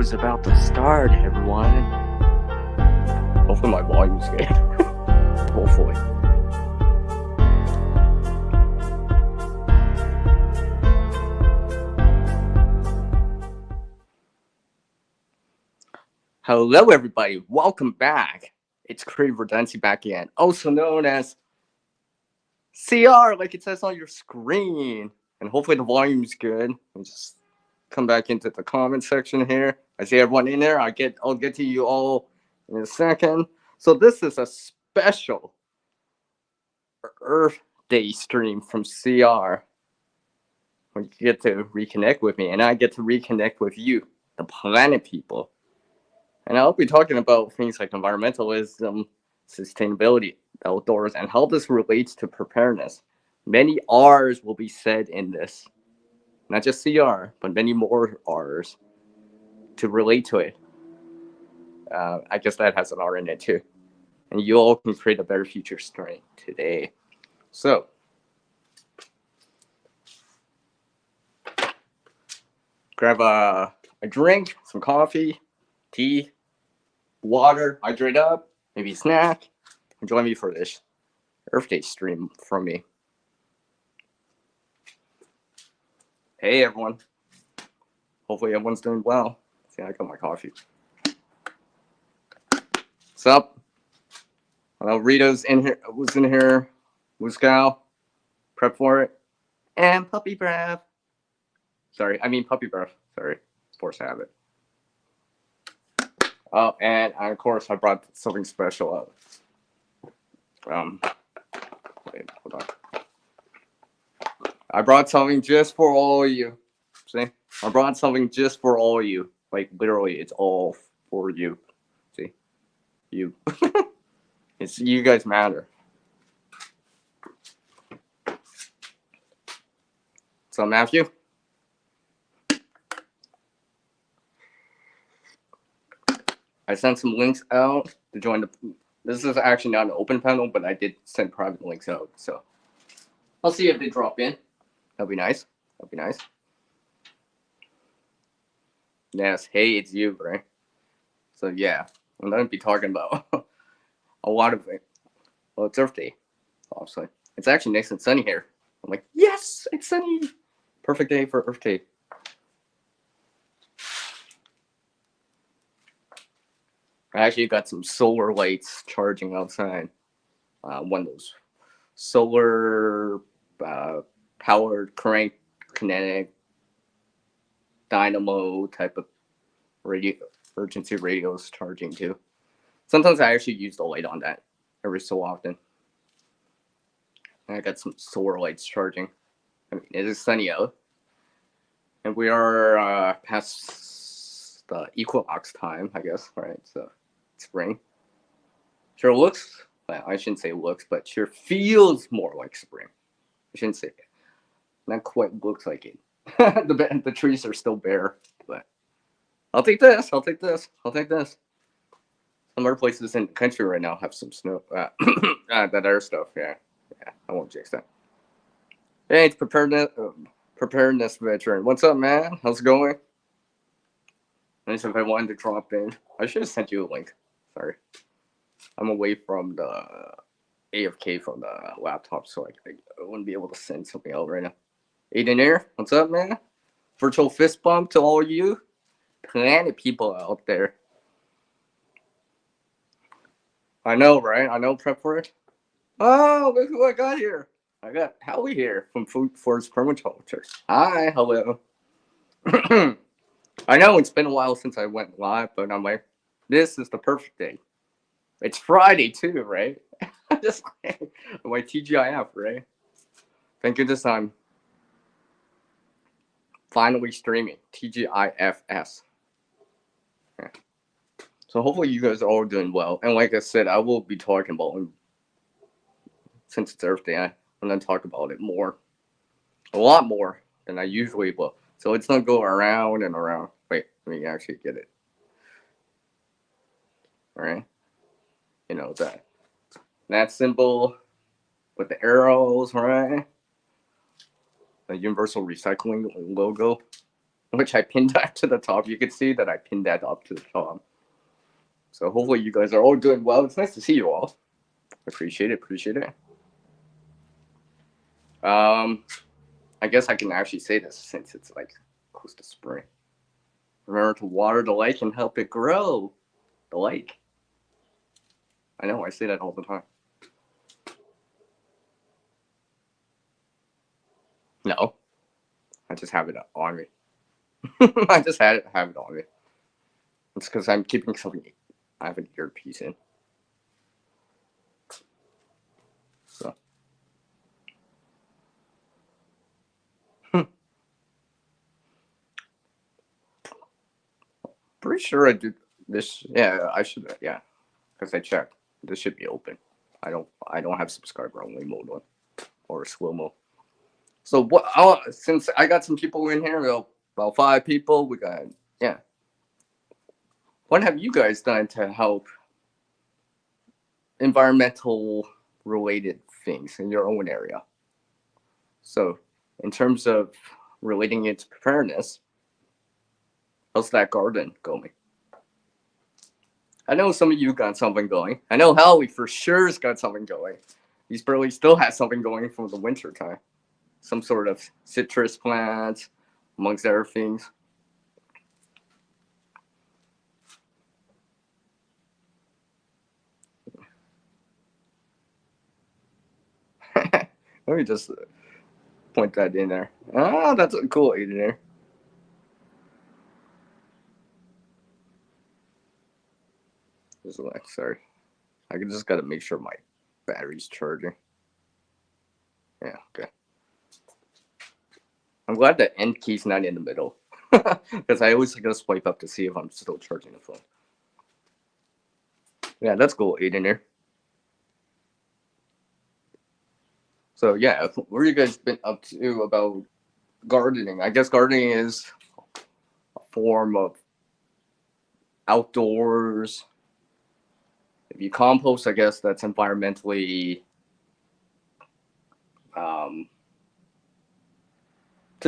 is about to start, everyone. Hopefully my volume's good. Hopefully. Hello, everybody. Welcome back. It's Redundancy back again, also known as CR, like it says on your screen. And hopefully the volume's good. I'll just come back into the comment section here. I see everyone in there. I'll get to you all in a second. So this is a special Earth Day stream from CR. Where you get to reconnect with me, and I get to reconnect with you, the planet people. And I'll be talking about things like environmentalism, sustainability, outdoors, and how this relates to preparedness. Many R's will be said in this. Not just CR, but many more R's to relate to it. I guess that has an R in it too. And you all can create a better future starting today. So, grab a drink, some coffee, tea, water, hydrate up, maybe a snack, and join me for this Earth Day stream from me. Hey everyone. Hopefully everyone's doing well. See, I got my coffee. What's up? Well, Rita's in here, was in here. Wuskow, prep for it. And puppy breath. Puppy breath. Sorry, force habit. Oh, and of course I brought something special up. Wait, hold on. I brought something just for all of you. See? I brought something just for all of you. Like, literally, it's all for you. See? You. It's you guys matter. So, Matthew? I sent some links out to join the... This is actually not an open panel, but I did send private links out. So, I'll see if they drop in. That'd be nice. That'd be nice. Yes, hey, it's you, right? So, yeah, I'm going to be talking about a lot of it. Well, it's Earth Day, obviously. It's actually nice and sunny here. I'm like, yes, it's sunny. Perfect day for Earth Day. I actually got some solar lights charging outside. One of those solar powered current kinetic dynamo type of radio emergency radios charging too. Sometimes I actually use the light on that every so often. And I got some solar lights charging. I mean, it is sunny out, and we are past the equinox time, I guess. Right, so spring. Sure looks. Well, I shouldn't say looks, but sure feels more like spring. I shouldn't say it. Not quite looks like it. The trees are still bare, but I'll take this. I'll take this. I'll take this. Some other places in the country right now have some snow. That other stuff. Yeah, I won't jinx that. Hey, it's preparedness veteran. What's up, man? How's it going? Nice if I wanted to drop in. I should have sent you a link. Sorry, I'm away from the AFK from the laptop, so I wouldn't be able to send something out right now. Aiden here, what's up, man? Virtual fist bump to all you planet people out there. I know, right? I know, prep for it. Oh, look who I got here. I got Howie here from Food Forest Permaculture. Hi, hello. I know it's been a while since I went live, but I'm like, this is the perfect day. It's Friday too, right? Just like my TGIF, right? Thank goodness I'm finally streaming TGIFS. Yeah. So hopefully you guys are all doing well. And like I said, I will be talking about it. Since it's Earth Day, I'm going to talk about it more. A lot more than I usually will. So it's not go around and around. Wait, let me actually get it. All right. You know, that symbol with the arrows, right? The universal recycling logo. which I pinned that to the top. You can see that I pinned that up to the top. So hopefully you guys are all doing well. It's nice to see you all. Appreciate it. I guess I can actually say this since it's like close to spring. Remember to water the lake and help it grow. The lake. I know, I say that all the time. No, I just have it on me. I just have it on me. It's because I'm keeping something. I have an earpiece in. So. Pretty sure I did this. Yeah, I should. Yeah, because I checked. This should be open. I don't have subscriber only mode on or slow mo. So what? Since I got some people in here, about 5 people. We got yeah. What have you guys done to help environmental related things in your own area? So, in terms of relating it to preparedness, how's that garden going? I know some of you got something going. I know Howie for sure's got something going. He's probably still has something going from the winter time. Some sort of citrus plants, amongst other things. Let me just point that in there. Ah, that's a cool in there. Just like, sorry. I just gotta make sure my battery's charging. Yeah, okay. I'm glad the end key's not in the middle. Because I always gotta swipe up to see if I'm still charging the phone. Yeah, that's cool, in there. So yeah, what have you guys been up to about gardening? I guess gardening is a form of outdoors. If you compost, I guess that's environmentally to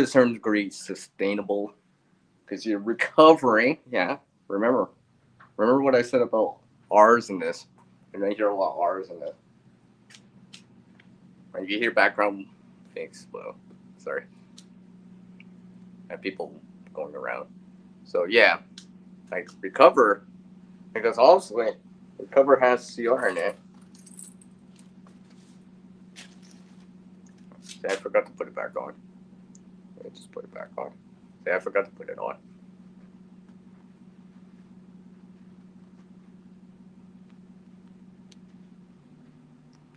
a certain degree sustainable because you're recovering. Yeah, remember what I said about R's in this. And I hear a lot of R's in this. When you hear background things, well, sorry, I have people going around. So yeah, like recover, because obviously recover has CR in it. See, I forgot to put it back on. Let me just put it back on. See, I forgot to put it on.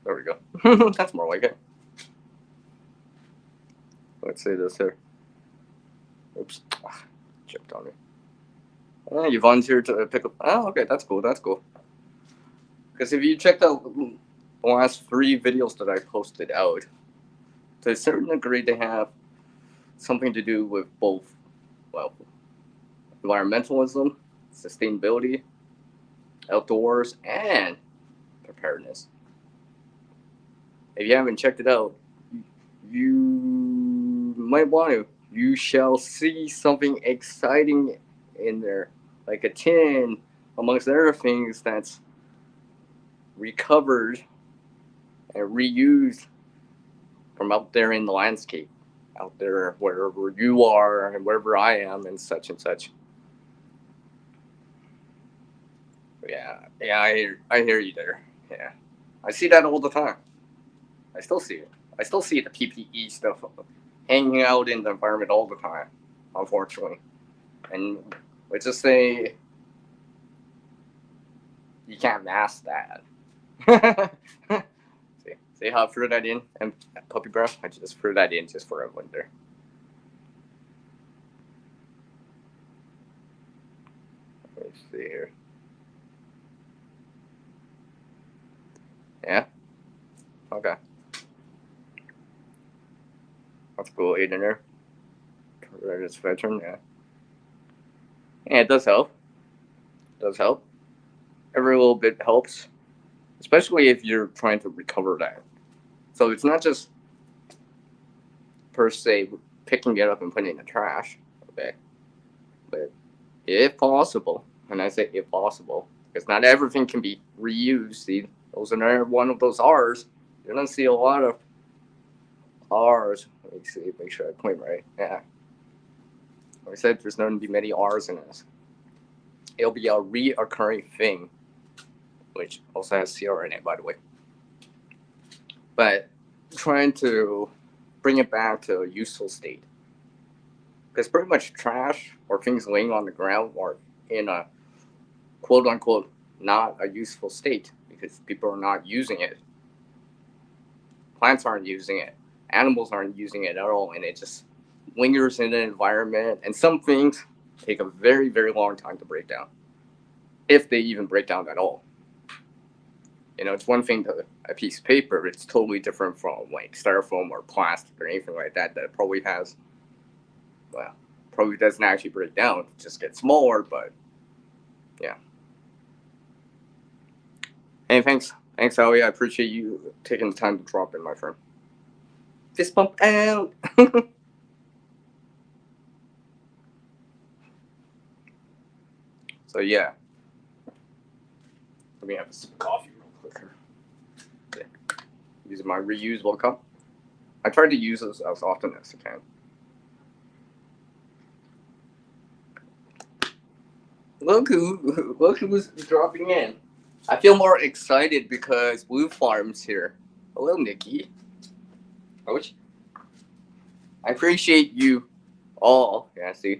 There we go. That's more like it. Let's see this here. Oops. Chipped on me. You volunteered to pick up. Oh, okay. That's cool. Because if you checked out the last 3 videos that I posted out, to a certain degree, they have something to do with both, well, environmentalism, sustainability, outdoors, and preparedness. If you haven't checked it out, you might want to. You shall see something exciting in there, like a tin, amongst other things that's recovered and reused from out there in the landscape, out there wherever you are and wherever I am, and such and such. Yeah, I hear you there. Yeah, I see that all the time. I still see it. I still see the PPE stuff hanging out in the environment all the time, unfortunately. And let's just say you can't mask that. See how I threw that in? And puppy breath, I just threw that in just for everyone there. Let's see here. Yeah? Okay. That's cool, 8 in there. It's veteran, yeah. Yeah, it does help. Every little bit helps, especially if you're trying to recover that. So it's not just per se picking it up and putting it in the trash. Okay. But if possible, and I say if possible, because not everything can be reused. See, those are another one of those R's. You're gonna see a lot of R's. Let me see, make sure I point right. Yeah. Like I said, there's not going to be many R's in this. It'll be a reoccurring thing, which also has CR in it, by the way. But trying to bring it back to a useful state. Because pretty much trash or things laying on the ground are in a quote unquote not a useful state because people are not using it. Plants aren't using it. Animals aren't using it at all, and it just lingers in the environment. And some things take a very, very long time to break down, if they even break down at all. You know, it's one thing to a piece of paper. It's totally different from like styrofoam or plastic or anything like that. That probably has, well, probably doesn't actually break down. It just gets smaller, but yeah. Hey, thanks, Howie. I appreciate you taking the time to drop in, my friend. Fist bump out. So yeah, let me have some coffee real quick here. Okay. Using my reusable cup. I try to use this as often as I can. Look who's dropping in. I feel more excited because Blue Farm's here. Hello, Nikki. Ouch. I appreciate you all. Yeah, see,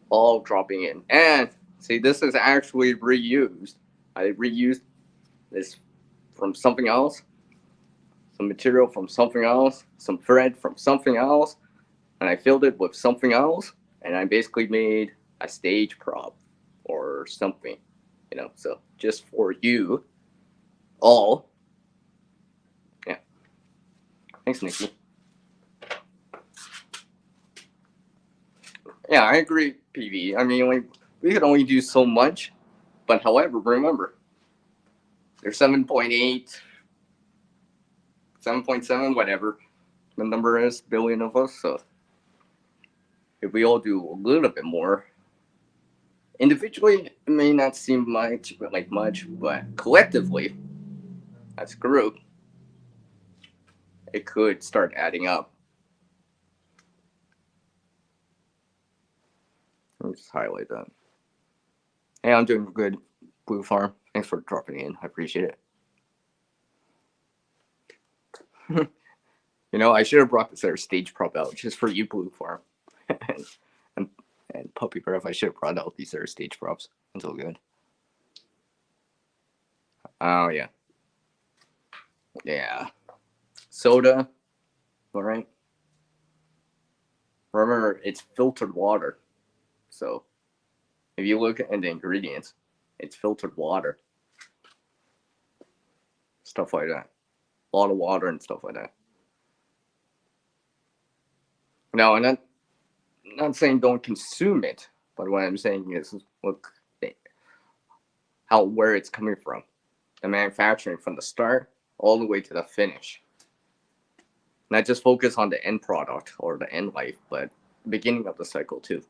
all dropping in. And see, this is actually reused. I reused this from something else, some material from something else, some thread from something else, and I filled it with something else, and I basically made a stage prop or something, you know. So just for you all. Yeah. Thanks, Nikki. Yeah, I agree, PV. I mean, like, we could only do so much, but however, remember, there's 7.8, 7.7, whatever the number is, billion of us. So if we all do a little bit more, individually, it may not seem much, but collectively, as a group, it could start adding up. Let me just highlight that. Hey, I'm doing good, Blue Farm. Thanks for dropping in. I appreciate it. You know, I should have brought this other stage prop out just for you, Blue Farm. and, and Puppy Breath, I should have brought out these other stage props. It's all good. Oh, yeah. Yeah. Soda. All right. Remember, it's filtered water. So if you look at the ingredients, it's filtered water. Stuff like that. A lot of water and stuff like that. No, I'm not saying don't consume it, but what I'm saying is look how where it's coming from. The manufacturing from the start all the way to the finish. Not just focus on the end product or the end life, but the beginning of the cycle too.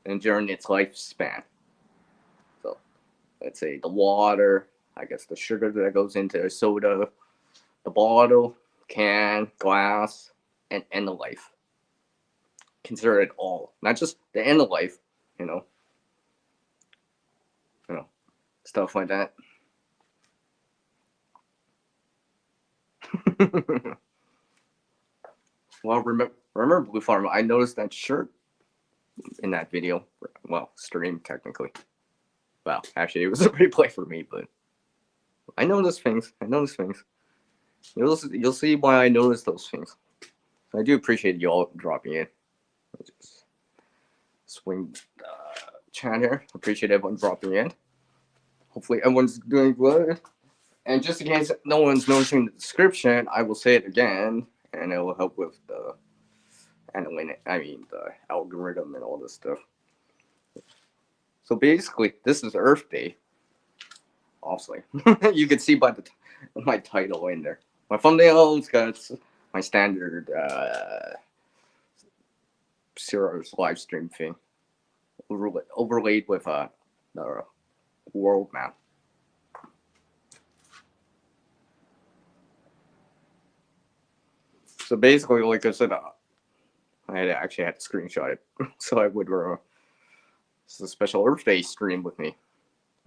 And during its lifespan. So let's say the water, I guess the sugar that goes into soda, the bottle, can, glass, and end of life. Consider it all, not just the end of life, you know, stuff like that. Well, remember Blue Farm? I noticed that shirt in that video. Well, stream technically. Well, actually, it was a replay for me, but I notice things. You'll see why I notice those things. I do appreciate you all dropping in. I'll just swing chat here. Appreciate everyone dropping in. Hopefully, everyone's doing good. And just in case no one's noticing the description, I will say it again, and it will help with the the algorithm and all this stuff. So basically, this is Earth Day. Obviously, you can see by my title in there. My thumbnail's got my standard Zero's live stream thing overlaid with the world map. So basically, like I said, I actually had to screenshot it so I would. It's a special Earth Day stream with me,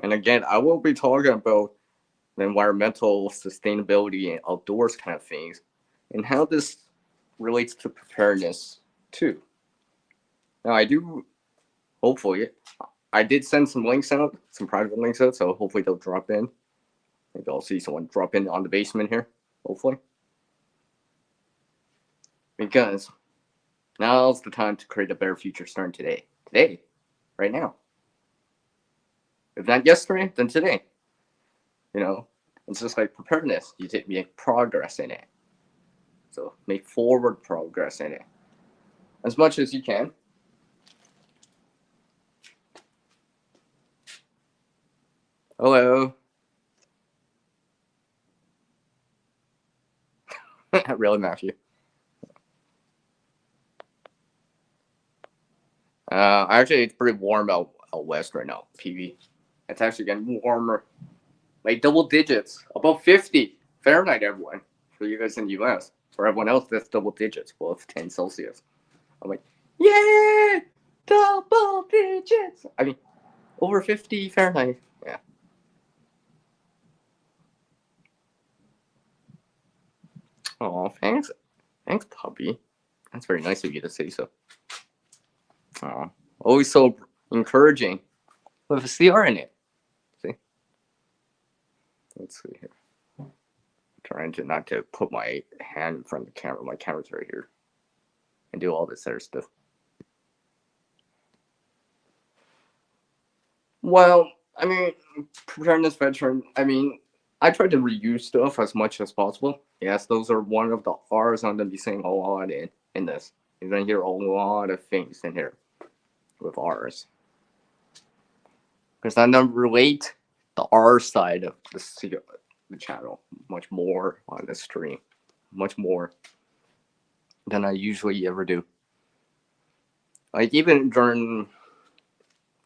and again, I will be talking about the environmental sustainability and outdoors kind of things, and how this relates to preparedness too. Now, I do hopefully. I did send some links out, some private links out, so hopefully they'll drop in. Maybe I'll see someone drop in on the basement here, hopefully. Because now's the time to create a better future starting today. Today, right now. If not yesterday, then today. You know, it's just like preparedness. You make progress in it. So make forward progress in it as much as you can. Hello. Really, Matthew? Actually, it's pretty warm out west right now, PV. It's actually getting warmer, like double digits, above 50 Fahrenheit, everyone. For you guys in the US. For everyone else, that's double digits, above 10 Celsius. I'm like, yeah, double digits. I mean, over 50 Fahrenheit. Yeah. Oh, thanks. Thanks, puppy. That's very nice of you to say so. Oh, always so encouraging with a CR in it. See? Let's see here. I'm trying to not to put my hand in front of the camera. My camera's right here. And do all this other stuff. Well, I mean, preparedness veteran, I mean, I try to reuse stuff as much as possible. Yes, those are one of the R's I'm going to be saying a lot in this. You're going to hear a lot of things in here with R's. Because I'm going to relate the R side of the channel much more on the stream. Much more than I usually ever do. Like, even during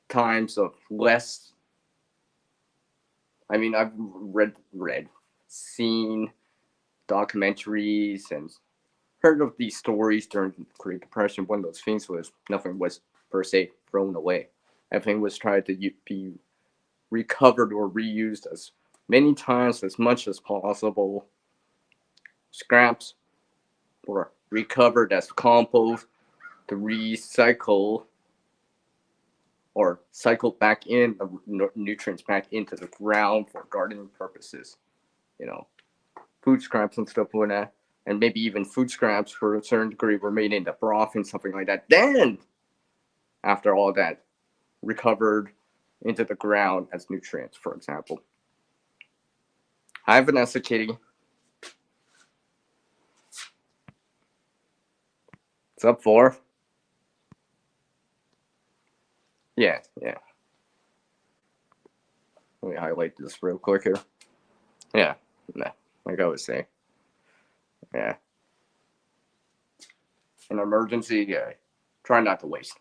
times of less, I mean, I've seen documentaries and heard of these stories during the Great Depression. One of those things was nothing was per se thrown away. Everything was tried to be recovered or reused as many times as much as possible. Scraps were recovered as compost to recycle or cycle back in the nutrients back into the ground for gardening purposes. You know, food scraps and stuff like that. And maybe even food scraps for a certain degree were made into broth and something like that. Then, after all that, recovered into the ground as nutrients, for example. Hi, Vanessa Kitty. What's up, for? Yeah. Let me highlight this real quick here. Yeah, like I was saying. Yeah. An emergency, yeah. Try not to waste.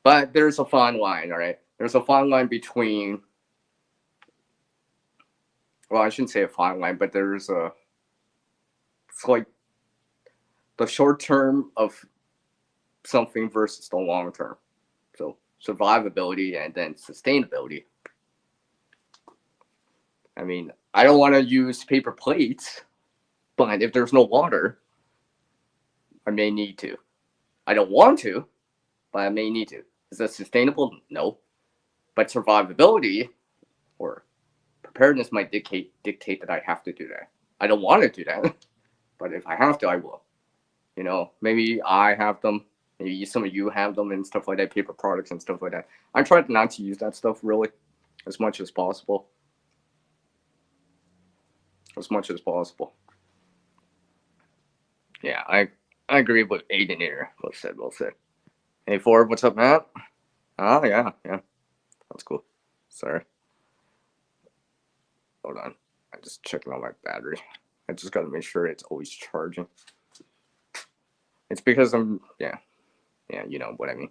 But there's a fine line, all right? There's a fine line between, well, I shouldn't say a fine line, but it's like the short term of something versus the long term. So survivability and then sustainability. I mean, I don't want to use paper plates, but if there's no water, I may need to. I don't want to, but I may need to. Is that sustainable? No. But survivability or preparedness might dictate that I have to do that. I don't want to do that, but if I have to, I will. You know, maybe I have them, maybe some of you have them and stuff like that, paper products and stuff like that. I try not to use that stuff really as much as possible. As much as possible. Yeah, I agree with Aiden here. Well said. Hey Ford, what's up, Matt? Oh yeah. That's cool. Sorry. Hold on. I'm just checking on my battery. I just gotta make sure it's always charging. It's because I'm Yeah, you know what I mean.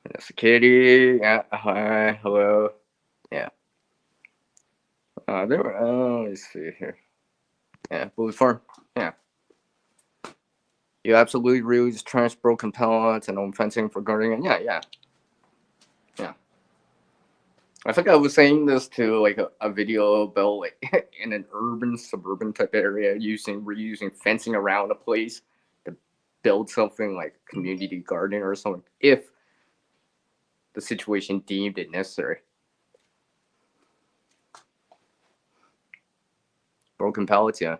That's a kitty. Yeah, hi, hello. Yeah. There were, let's see here. Yeah, food farm. Yeah. You absolutely reuse trash, broken pallets, and old fencing for gardening. Yeah, yeah, yeah. I think I was saying this to like a video about like in an urban, suburban type area, reusing fencing around a place to build something like community garden or something, if the situation deemed it necessary. Broken pallets, yeah. I'm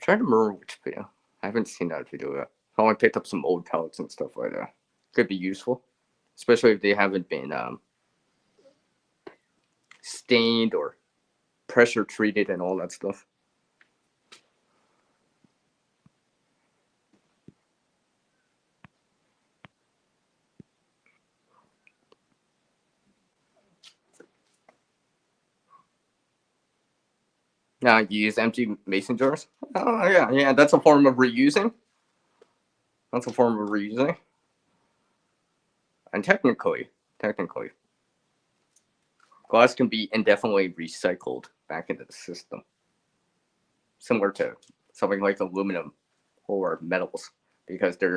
trying to remember which video. I haven't seen that video yet. I only picked up some old pallets and stuff like that. Could be useful, especially if they haven't been stained or pressure treated and all that stuff. Now you use empty mason jars. Oh yeah, yeah. That's a form of reusing. That's a form of reusing. And technically, glass can be indefinitely recycled back into the system, similar to something like aluminum or metals, because they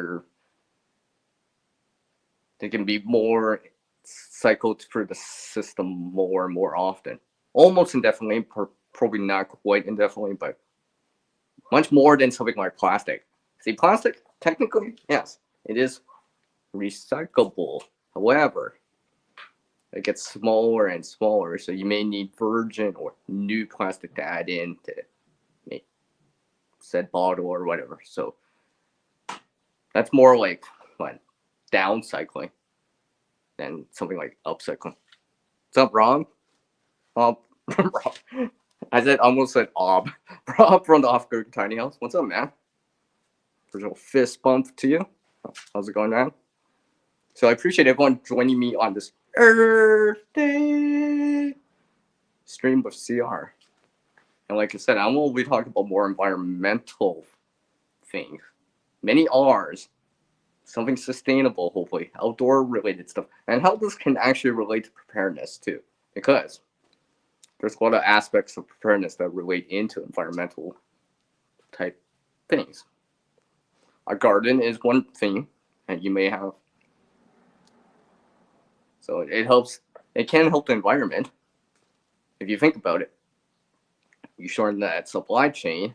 can be more cycled through the system more and more often. Almost indefinitely, probably not quite indefinitely, but much more than something like plastic. See, plastic, technically, yes, it is recyclable. However, it gets smaller and smaller, so you may need virgin or new plastic to add in to make said bottle or whatever. So that's more like what, downcycling than something like upcycling. What's up, Rob? Rob, I almost said Rob. Rob from the Off Grid Tiny House. What's up, man? Original fist bump to you. How's it going, man? So I appreciate everyone joining me on this Earth Day stream with CR. And like I said, I will be talking about more environmental things. Many R's, something sustainable, hopefully, outdoor related stuff, and how this can actually relate to preparedness too. Because there's a lot of aspects of preparedness that relate into environmental type things. A garden is one thing, and you may have. So it can help the environment. If you think about it, you shorten that supply chain,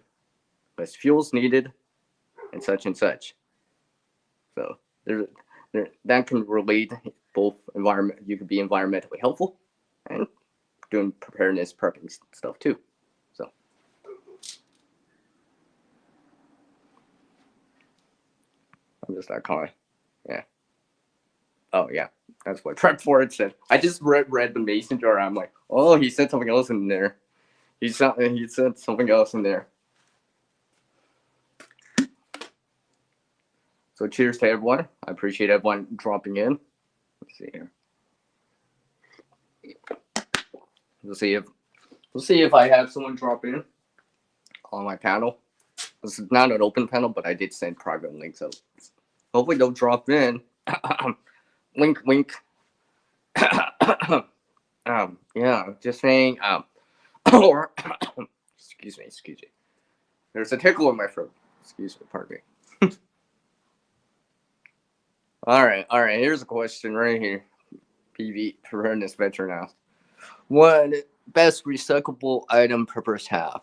less fuel's needed, and such and such. So that can relate both environment. You could be environmentally helpful and doing preparedness prepping stuff too. So I'm just that kind of, yeah. Oh yeah, that's what Prep for it said. I just read the mason jar. I'm like, oh, he said something else in there. He said something else in there. So cheers to everyone. I appreciate everyone dropping in. Let's see here. We'll see if I have someone drop in on my panel. This is not an open panel, but I did send private links, so hopefully they'll drop in. Wink, wink. Yeah, just saying. Or excuse me. There's a tickle in my throat. Excuse me, pardon me. All right. Here's a question right here. PV Preparedness Veteran asked, "What best recyclable item preppers have?"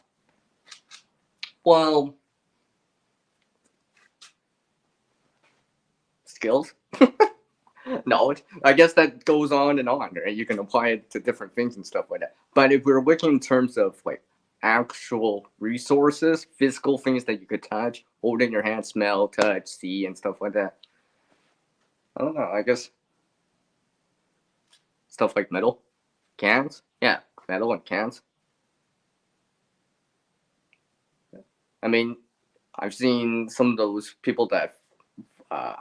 Well, skills, knowledge. I guess that goes on and on, right? You can apply it to different things and stuff like that. But if we're looking in terms of like actual resources, physical things that you could touch, hold in your hand, smell, touch, see, and stuff like that, I don't know. I guess stuff like metal, cans. Yeah, metal and cans. I mean, I've seen some of those people that uh,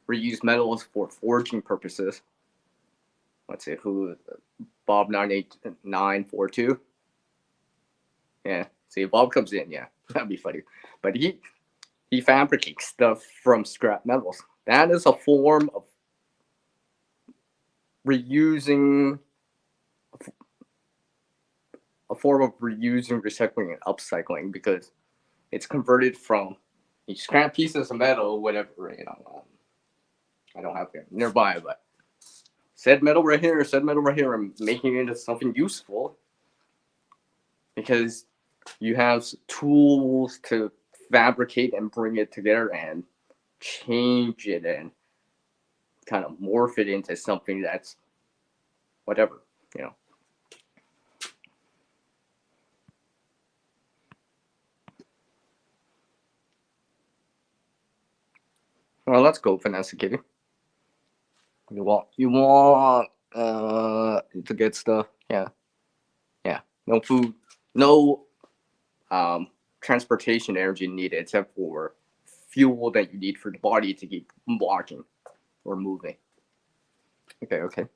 reuse metals for forging purposes. Let's see who, Bob 98942. Yeah, see, Bob comes in. Yeah, That'd be funny. But he fabricates stuff from scrap metals. That is a form of reusing, recycling, and upcycling, because it's converted from these scrap pieces of metal, whatever, I don't have it nearby, but said metal right here, and making it into something useful, because you have tools to fabricate and bring it together and change it and kind of morph it into something that's whatever, you know. Well, let's go, Vanessa Kitty. You want the good stuff? Yeah. No food, no transportation energy needed except for fuel that you need for the body to keep walking or moving. Okay.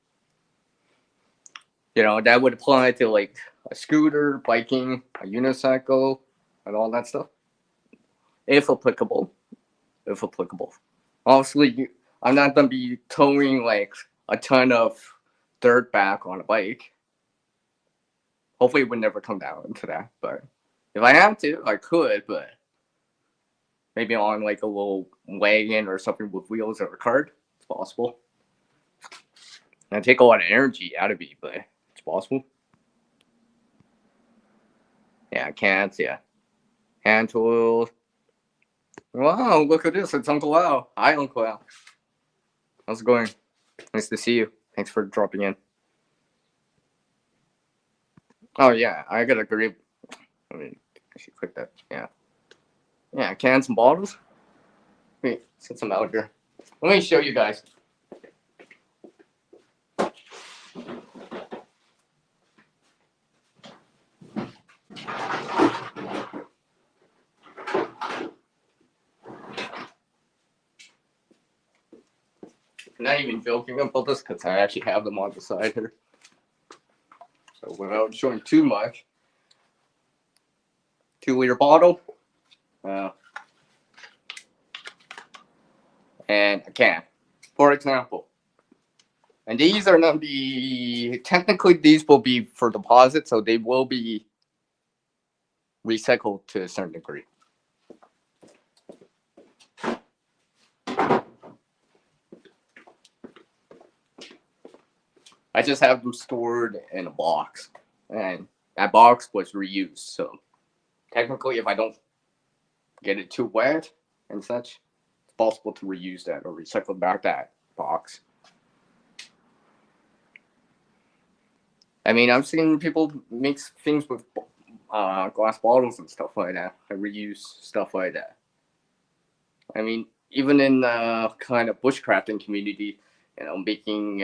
That would apply to like a scooter, biking, a unicycle, and all that stuff, if applicable. Obviously, I'm not gonna be towing like a ton of dirt back on a bike. Hopefully, it would never come down to that. But if I have to, I could. But maybe on like a little wagon or something with wheels or a cart, it's possible. And take a lot of energy out of me, but it's possible. Yeah, cats. Yeah, hand tools. Wow, look at this. It's Uncle Al. Hi, Uncle Al. How's it going? Nice to see you. Thanks for dropping in. Oh, yeah, I got a great. I mean, I should click that. Yeah, cans and bottles. Wait, set some out here. Let me show you guys. I'm not even joking about this because I actually have them on the side here. So without showing too much, 2-liter bottle, and a can, for example. And these are not technically these will be for deposit, so they will be recycled to a certain degree. I just have them stored in a box, and that box was reused. So technically, if I don't get it too wet and such, it's possible to reuse that or recycle back that box. I mean, I've seen people mix things with glass bottles and stuff like that. I reuse stuff like that. I mean, even in the kind of bushcrafting community, making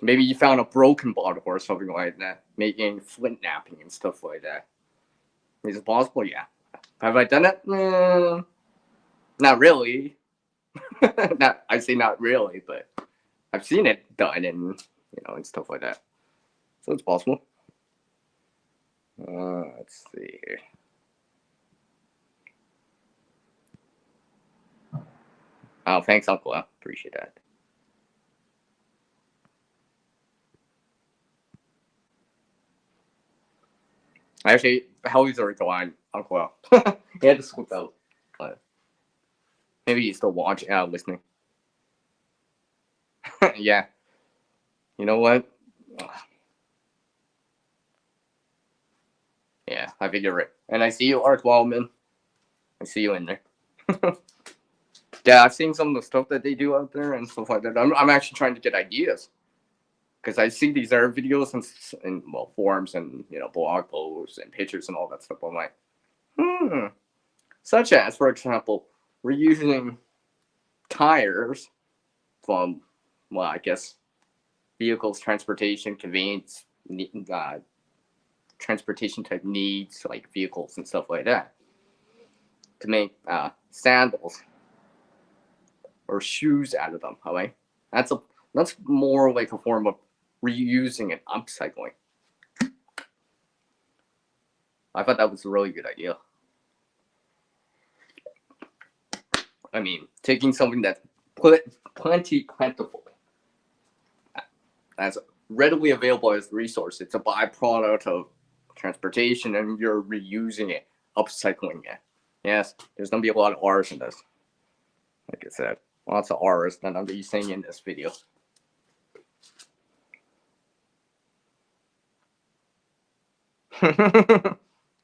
maybe you found a broken bottle or something like that, making flint knapping and stuff like that. Is it possible? Yeah. Have I done it? Not really. I say not really, but I've seen it done and stuff like that. So it's possible. Let's see here. Oh, thanks, Uncle. I appreciate that. Actually, Howie's already gone, Uncle. He had to slip out. But maybe he's still watching, listening. Yeah. You know what? Yeah, I think you're right. And I see you, Art Wildman. I see you in there. Yeah, I've seen some of the stuff that they do out there and stuff like that. I'm actually trying to get ideas. Because I see these art videos and forums and blog posts and pictures and all that stuff. I'm like, such as, for example, reusing tires from, I guess, vehicles, transportation, conveyance, transportation type needs like vehicles and stuff like that to make sandals or shoes out of them. Okay, that's more like a form of reusing and upcycling. I thought that was a really good idea. I mean, taking something that's plentiful, that's readily available as a resource, it's a byproduct of transportation, and you're reusing it, upcycling it. Yes, there's gonna be a lot of R's in this. Like I said, lots of R's that I'm gonna be saying in this video.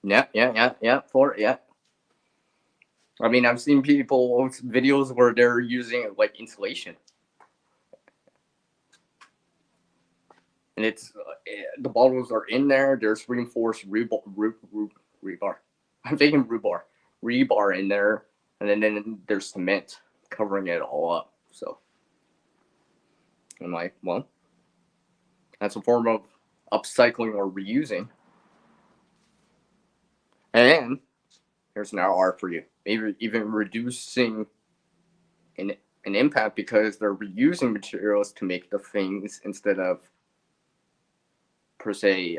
Yeah. I mean, I've seen people's videos where they're using like insulation, and it's the bottles are in there. There's reinforced rebar. I'm thinking rebar in there, and then there's cement covering it all up. So I'm like, well, that's a form of upcycling or reusing. And here's an R for you. Maybe even reducing an impact because they're reusing materials to make the things instead of, per se,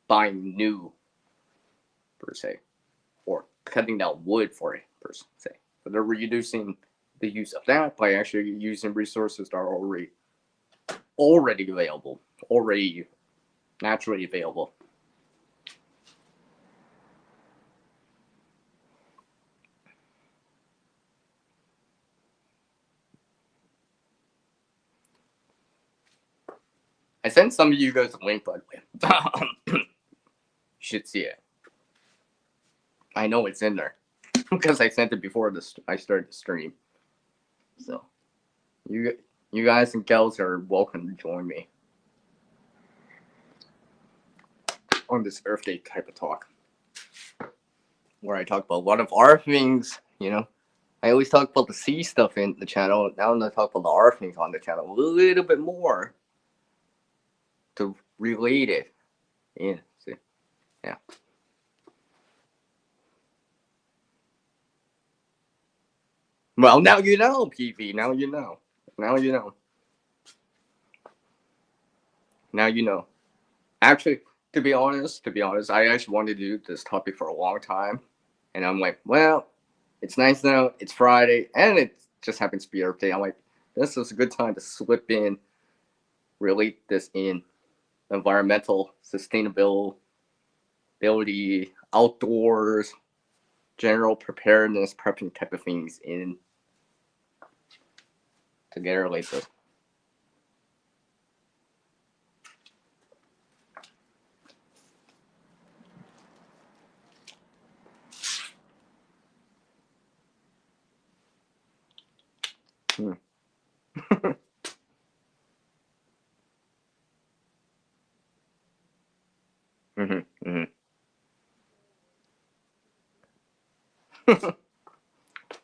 buying new, per se, or cutting down wood for it, per se. But they're reducing the use of that by actually using resources that are already available, already naturally available. I sent some of you guys a link, by the way. You should see it. I know it's in there because I sent it before I started the stream. So you guys and gals are welcome to join me on this Earth Day type of talk, where I talk about a lot of R things. You know, I always talk about the C stuff in the channel. Now I'm gonna talk about the R things on the channel a little bit more to relate it. Yeah, see, yeah. Well, now you know, PV. Now you know. Now you know. Now you know. Actually, to be honest, I actually wanted to do this topic for a long time, and I'm like, well, it's nice now. It's Friday, and it just happens to be Earth Day. I'm like, this is a good time to slip in, relate this in environmental, sustainability, outdoors, general preparedness, prepping type of things in together like this.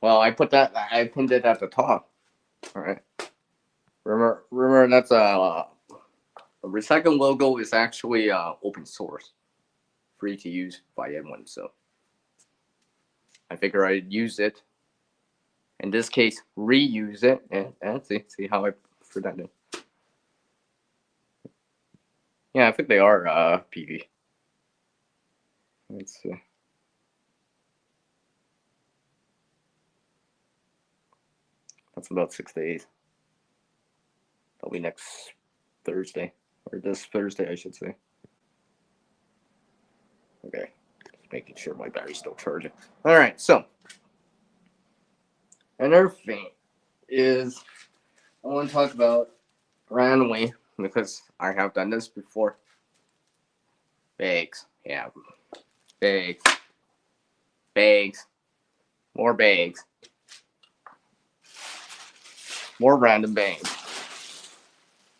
Well, I pinned it at the top. All right. Remember that's a recycle logo is actually open source, free to use by anyone. So I figure I'd use it. In this case, reuse it and see how I present it. Yeah, I think they are PV. Let's see. That's about 6 days. That'll be next Thursday, or this Thursday, I should say. Okay, just making sure my battery's still charging. All right, so another thing is I want to talk about randomly because I have done this before. Bags, yeah, bags, more bags, more random bags.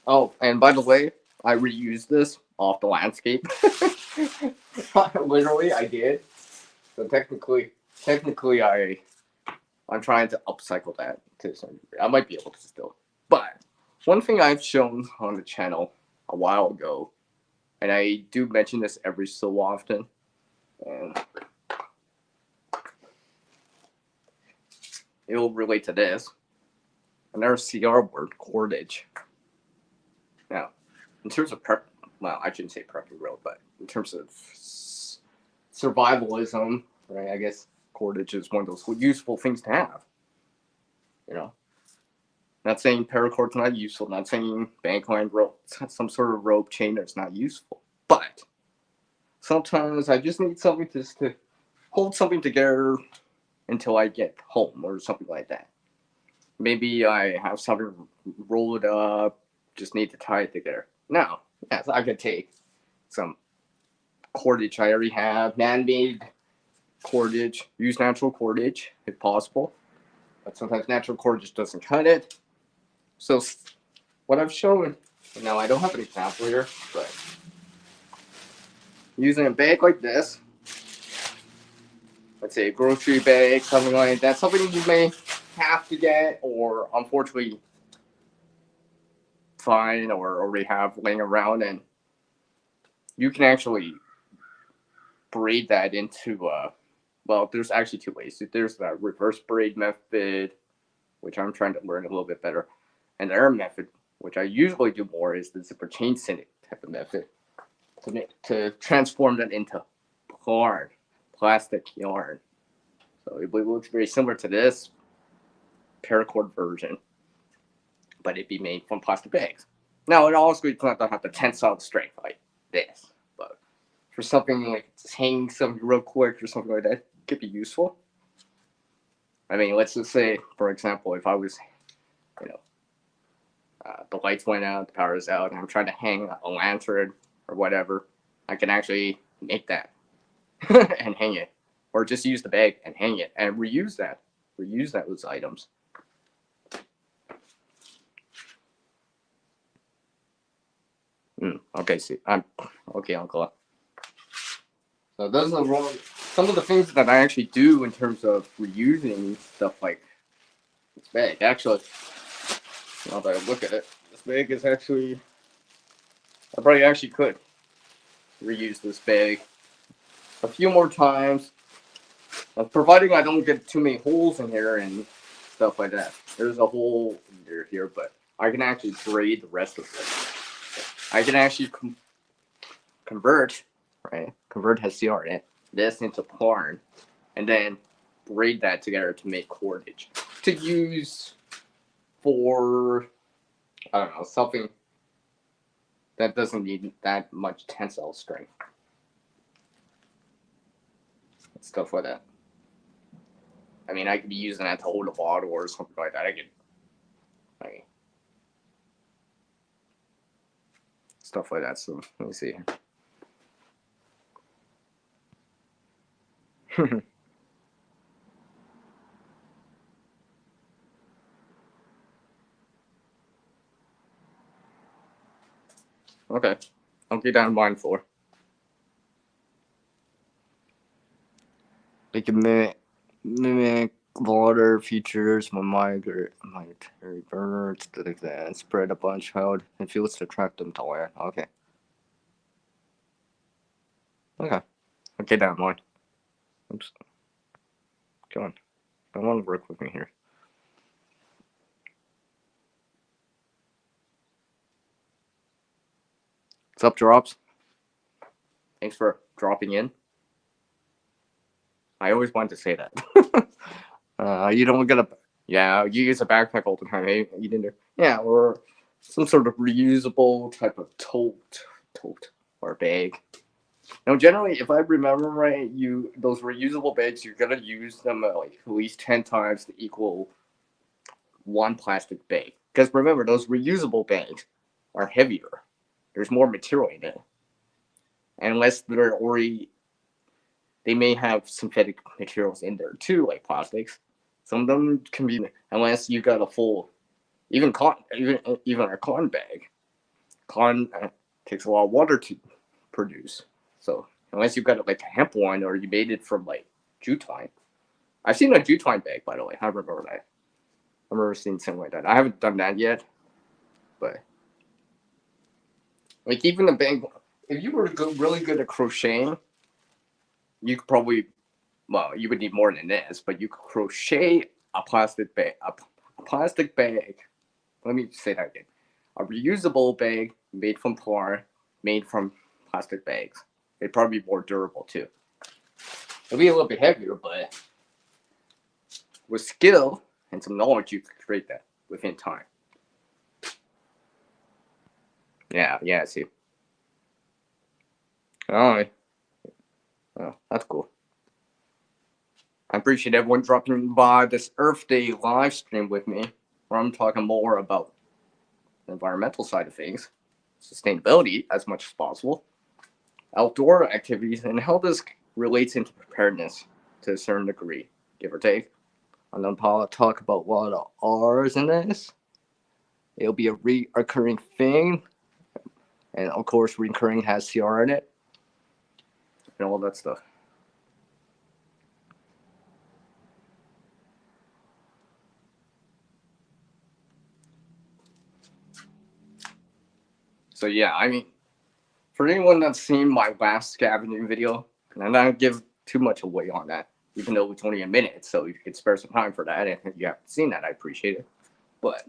Oh, and by the way, I reused this off the landscape. Literally, I did. So technically, I'm trying to upcycle that to some degree. I might be able to still. But one thing I've shown on the channel a while ago, and I do mention this every so often, and it'll relate to this. Another CR word, cordage. Now, in terms of prep, well, I shouldn't say prepping real, but in terms of survivalism, right? I guess cordage is one of those useful things to have. You know, not saying paracord's not useful, not saying bank line rope, some sort of rope chain that's not useful, but sometimes I just need something to hold something together until I get home or something like that. Maybe I have something rolled up, just need to tie it together. Now, yes, I could take some cordage I already have, man-made cordage, use natural cordage if possible, but sometimes natural cordage doesn't cut it. So what I've shown, now I don't have an example here, but using a bag like this, let's say a grocery bag, something like that, something you may have to get or unfortunately find or already have laying around, and you can actually braid that into well, there's actually two ways. There's the reverse braid method, which I'm trying to learn a little bit better, and the other method, which I usually do more, is the zipper chain cynic type of method to transform that into hard plastic yarn. So it looks very similar to this paracord version, but it'd be made from plastic bags. Now it also does not have the tensile strength like this, but for something like just hanging something real quick or something like that, it could be useful. I mean, let's just say, for example, if I was, you know, the lights went out, the power's out, and I'm trying to hang a lantern or whatever, I can actually make that and hang it, or just use the bag and hang it and reuse those items. Okay, see, I'm okay, Uncle. So those are some of the things that I actually do in terms of reusing stuff like this bag. Actually, now that I look at it, this bag is actually, I probably actually could reuse this bag a few more times, providing I don't get too many holes in here and stuff like that. There's a hole here, but I can actually braid the rest of it. I can actually convert, right? Convert has CR in it, this into yarn, and then braid that together to make cordage to use for, I don't know, something that doesn't need that much tensile strength. Stuff like that. I mean, I could be using that to hold a bottle or something like that. I could, like, stuff like that. So let me see here. Okay, I'll get down mine floor. They can mimic water features, migratory birds that spread a bunch out and fields to attract them to land. Okay. Okay. I'll get down mine. Oops. Come on. I want to work with me here. What's up, Drops? Thanks for dropping in. I always wanted to say that. You don't get a, yeah, you use a backpack all the time, hey? You didn't, yeah, or some sort of reusable type of tote or bag. Now, generally, if I remember right, those reusable bags, you're gonna use them like at least 10 times to equal one plastic bag. Because remember, those reusable bags are heavier. There's more material in it, and unless they're already, they may have synthetic materials in there too, like plastics. Some of them can be, unless you got a full, even cotton, even a cotton bag. Cotton takes a lot of water to produce. So unless you've got like a hemp one or you made it from like jute twine. I've seen a jute twine bag, by the way. I remember that. I remember seeing something like that. I haven't done that yet, but like even the bag, if you were really good at crocheting, you could probably, well, you would need more than this, but you could crochet a plastic bag. A plastic bag. Let me say that again. A reusable bag made from yarn, made from plastic bags. It'd probably be more durable too. It'll be a little bit heavier, but with skill and some knowledge, you can create that within time. Yeah, I see. Oh, that's cool. I appreciate everyone dropping by this Earth Day live stream with me, where I'm talking more about the environmental side of things, sustainability as much as possible, outdoor activities, and how this relates into preparedness to a certain degree, give or take. And then I'll talk about what are R's in this. It'll be a recurring thing, and of course, recurring has CR in it, and all that stuff. So yeah, I mean, for anyone that's seen my last scavenging video, and I'm not give too much away on that, even though it's only a minute, so if you could spare some time for that, and if you haven't seen that, I appreciate it. But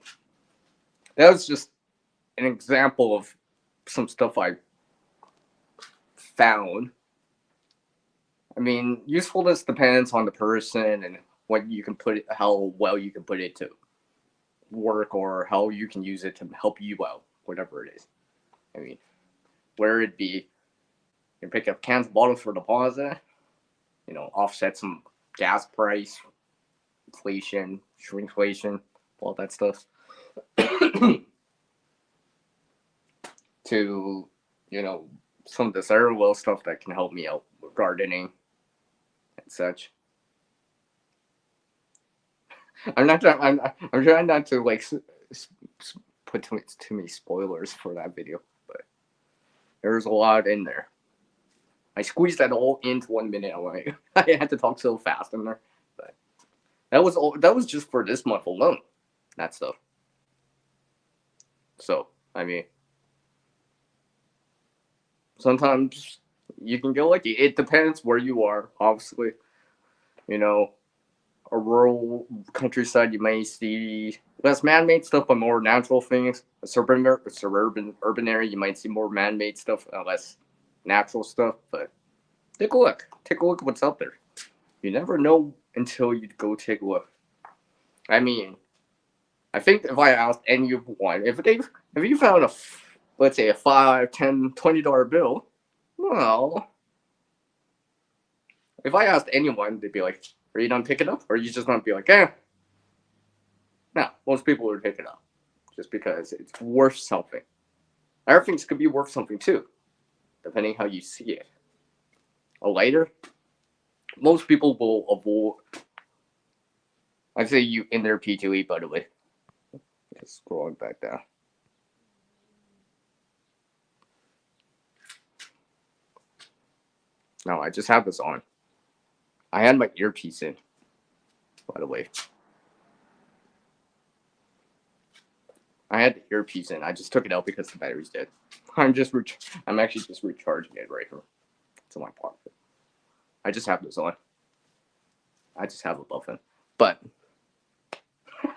that was just an example of some stuff I found. I mean, usefulness depends on the person and what you can put it, how well you can put it to work, or how you can use it to help you out, whatever it is. I mean, where it be, you can pick up cans and bottles for deposit, offset some gas price, inflation, shrinkflation, all that stuff. To, some of this other little stuff that can help me out with gardening and such. I'm trying not to like put too many spoilers for that video, but there's a lot in there. I squeezed that all into 1 minute. I had to talk so fast in there, but that was just for this month alone. That stuff. So I mean, sometimes you can get lucky. It depends where you are, obviously. A rural countryside, you may see less man-made stuff, but more natural things. A suburban urban area, you might see more man-made stuff, less natural stuff. But take a look. Take a look at what's out there. You never know until you go take a look. I mean, I think if I asked anyone, if you found let's say a $5, $10, $20 bill, well, if I asked anyone, they'd be like, "Are you done picking up?" Or you just not be like, "Eh." No, most people would pick it up just because it's worth something. Other things could be worth something too, depending how you see it. Or later, most people will avoid. I'd say you in their P2E, by the way. Just scrolling back down. No, I just have this on. I had my earpiece in, by the way. I had the earpiece in. I just took it out because the battery's dead. I'm actually just recharging it right here. It's in my pocket. I just have this on. I just have a muffin. But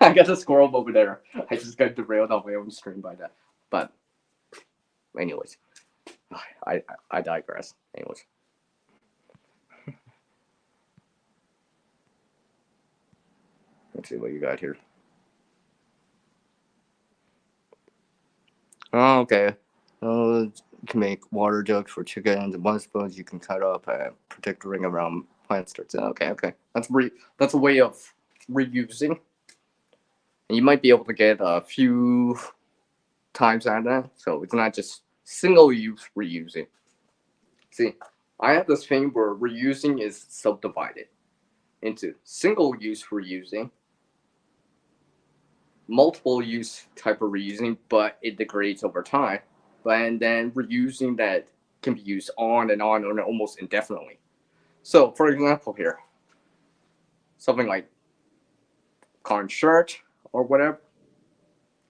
I got a squirrel over there. I just got derailed on my own stream by that. But anyways, I digress. Anyways. Let's see what you got here. Oh, okay. You can make water jugs for chickens and one spoons you can cut up and protect the ring around plant starts. Okay. That's a way of reusing. And you might be able to get a few times out of that. So it's not just single use reusing. See, I have this thing where reusing is subdivided into single use reusing, multiple use type of reusing, but it degrades over time. And then reusing that can be used on and almost indefinitely. So, for example, here, something like cotton shirt or whatever.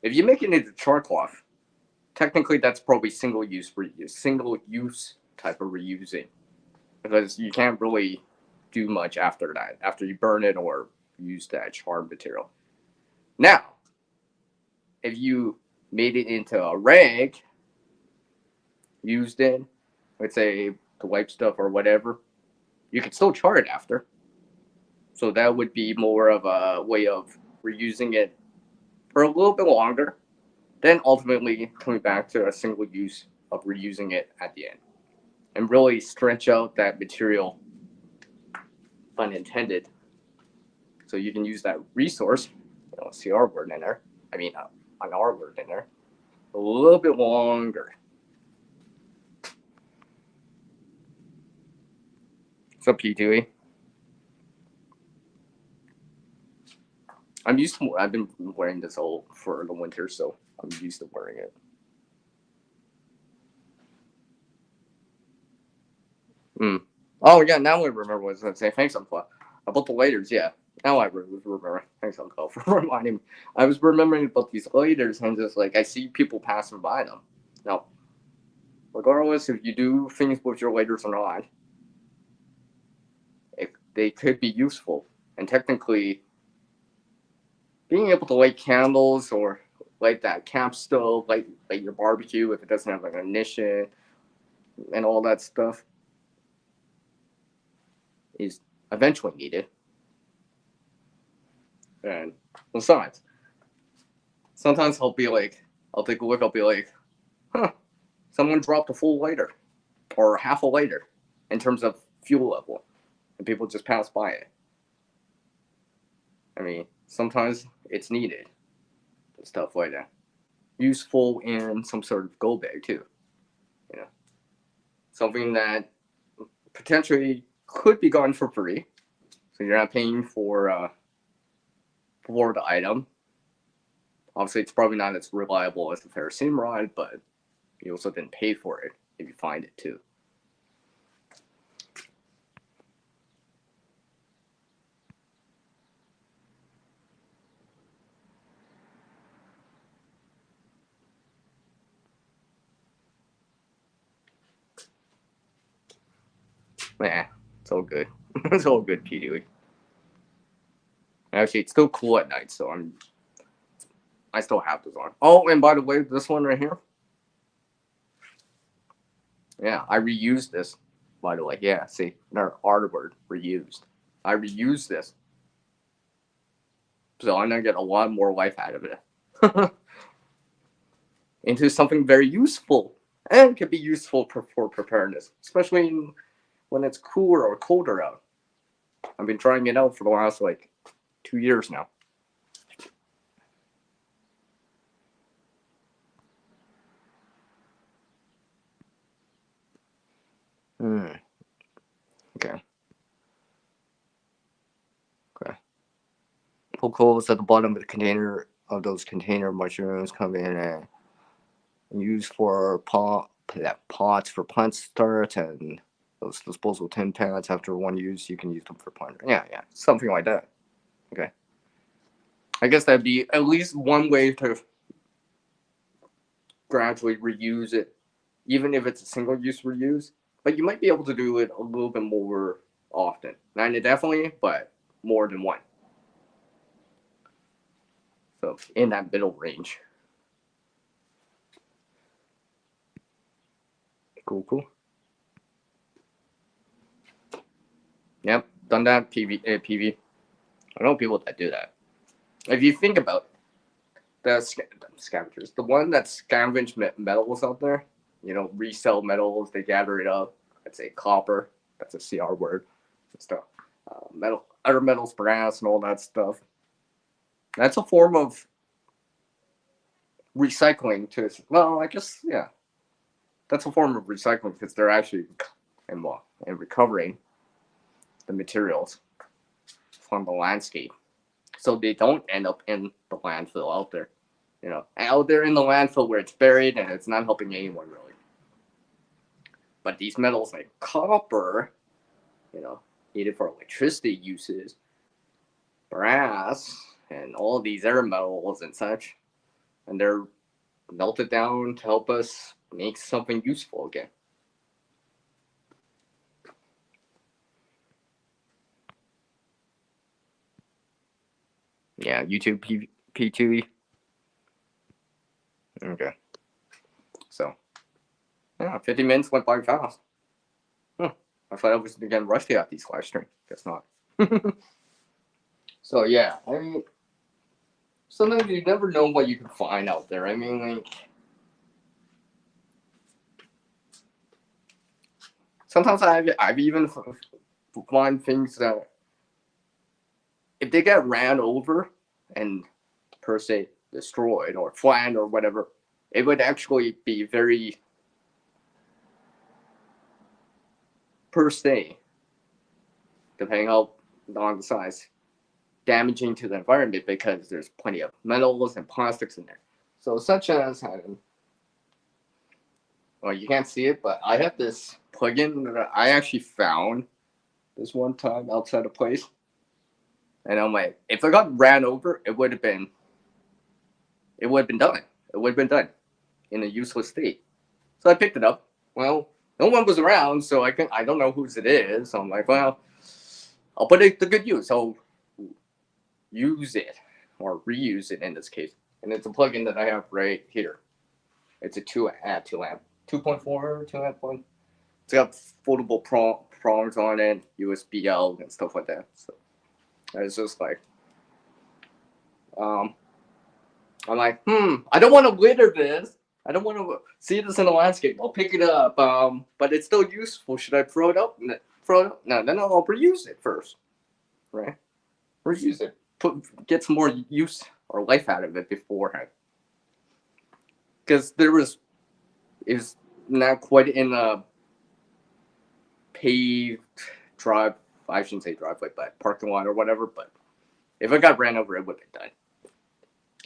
If you make it into charcloth, technically that's probably single use type of reusing, because you can't really do much after that, after you burn it or use that charred material. Now, if you made it into a rag, used it, let's say to wipe stuff or whatever, you can still char it after. So that would be more of a way of reusing it for a little bit longer, then ultimately coming back to a single use of reusing it at the end. And really stretch out that material, pun intended, so you can use that resource, see our word in there, an R word in there, a little bit longer. What's up, P2E? I've been wearing this all for the winter, so I'm used to wearing it. Oh yeah, now I remember what I was going to say. Thanks, Uncle. About the lighters, yeah. Now I remember. Thanks, Uncle, for reminding me. I was remembering about these lighters, and just like I see people passing by them. Now, regardless if you do things with your lighters or not, they could be useful. And technically, being able to light candles or light that camp stove, light your barbecue if it doesn't have like an ignition and all that stuff is eventually needed. And besides, sometimes I'll take a look, I'll be like, huh, someone dropped a full lighter or half a lighter in terms of fuel level, and people just pass by it. I mean, sometimes it's needed, stuff like that. Useful in some sort of go bag too, something that potentially could be gotten for free, so you're not paying for the item. Obviously, it's probably not as reliable as the ferrocerium rod, but you also didn't pay for it if you find it too. Nah, it's all good. It's all good, P. Dewey. Actually, it's still cool at night, so I still have this on. Oh, and by the way, this one right here. Yeah, I reused this. By the way, yeah, see, our R word reused. I reused this, so I'm gonna get a lot more life out of it into something very useful and can be useful for preparedness, especially when it's cooler or colder out. I've been trying it out for the last 2 years now. Okay. Okay. Poke holes at the bottom of the container of those container mushrooms come in and used for pots for plant starts, and those disposable tin pads after one use you can use them for plant. Yeah, something like that. Okay. I guess that'd be at least one way to gradually reuse it, even if it's a single use reuse. But you might be able to do it a little bit more often. Not definitely, but more than one. So in that middle range. Cool. Yep, done that. PV. I know people that do that. If you think about the scavengers, the one that scavenge metals out there, resell metals, they gather it up. Let's say copper. That's a CR word. Stuff. Other metals, brass, and all that stuff. That's a form of recycling to. Well, I guess yeah. That's a form of recycling because they're actually and recovering the materials from the landscape, so they don't end up in the landfill out there. Out there in the landfill where it's buried and it's not helping anyone really. But these metals like copper, needed for electricity uses, brass, and all these other metals and such, and they're melted down to help us make something useful again. Yeah, YouTube P2E. Okay. So, yeah, 50 minutes went by fast. Huh. I thought I was getting rusty at these live stream. Guess not. So yeah, I mean, sometimes you never know what you can find out there. I mean, like, sometimes I've even find things that if they get ran over and per se destroyed or flattened or whatever, it would actually be very per se, depending on the size, damaging to the environment because there's plenty of metals and plastics in there. So such as, well, you can't see it, but I have this plugin that I actually found this one time outside a place. And I'm like, if I got ran over, it would have been done. It would have been done in a useless state. So I picked it up. Well, no one was around, so I don't know whose it is. So I'm like, well, I'll put it to good use. I'll use it or reuse it in this case. And it's a plugin that I have right here. It's a 2 amp, 2.4, 2 amp one. It's got foldable prongs on it, USB-L and stuff like that. So it's just like, I'm like, I don't want to litter this. I don't want to see this in the landscape. I'll pick it up, but it's still useful. Should I throw it up? No, I'll reuse it first, right? Reuse it. Get some more use or life out of it beforehand. Because is not quite in a paved drive. I shouldn't say driveway, but parking lot or whatever. But if I got ran over, it would have been done.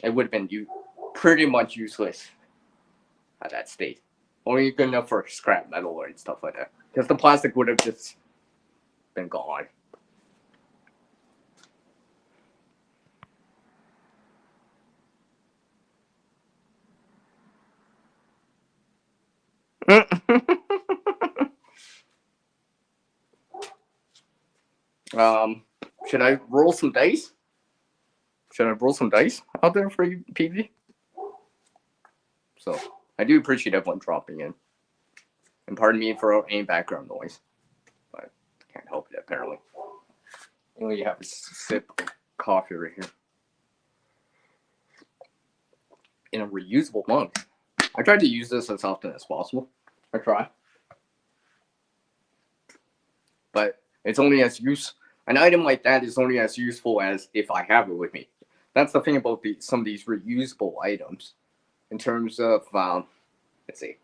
It would have been pretty much useless at that state. Only good enough for scrap metal and stuff like that. Because the plastic would have just been gone. Should I roll some dice? Should I roll some dice out there for you, PV? So, I do appreciate everyone dropping in. And pardon me for any background noise. But I can't help it, apparently. Anyway, you have a sip of coffee right here. In a reusable mug. I try to use this as often as possible. I try. But it's only as an item like that is only as useful as if I have it with me. That's the thing about some of these reusable items. In terms of, let's see,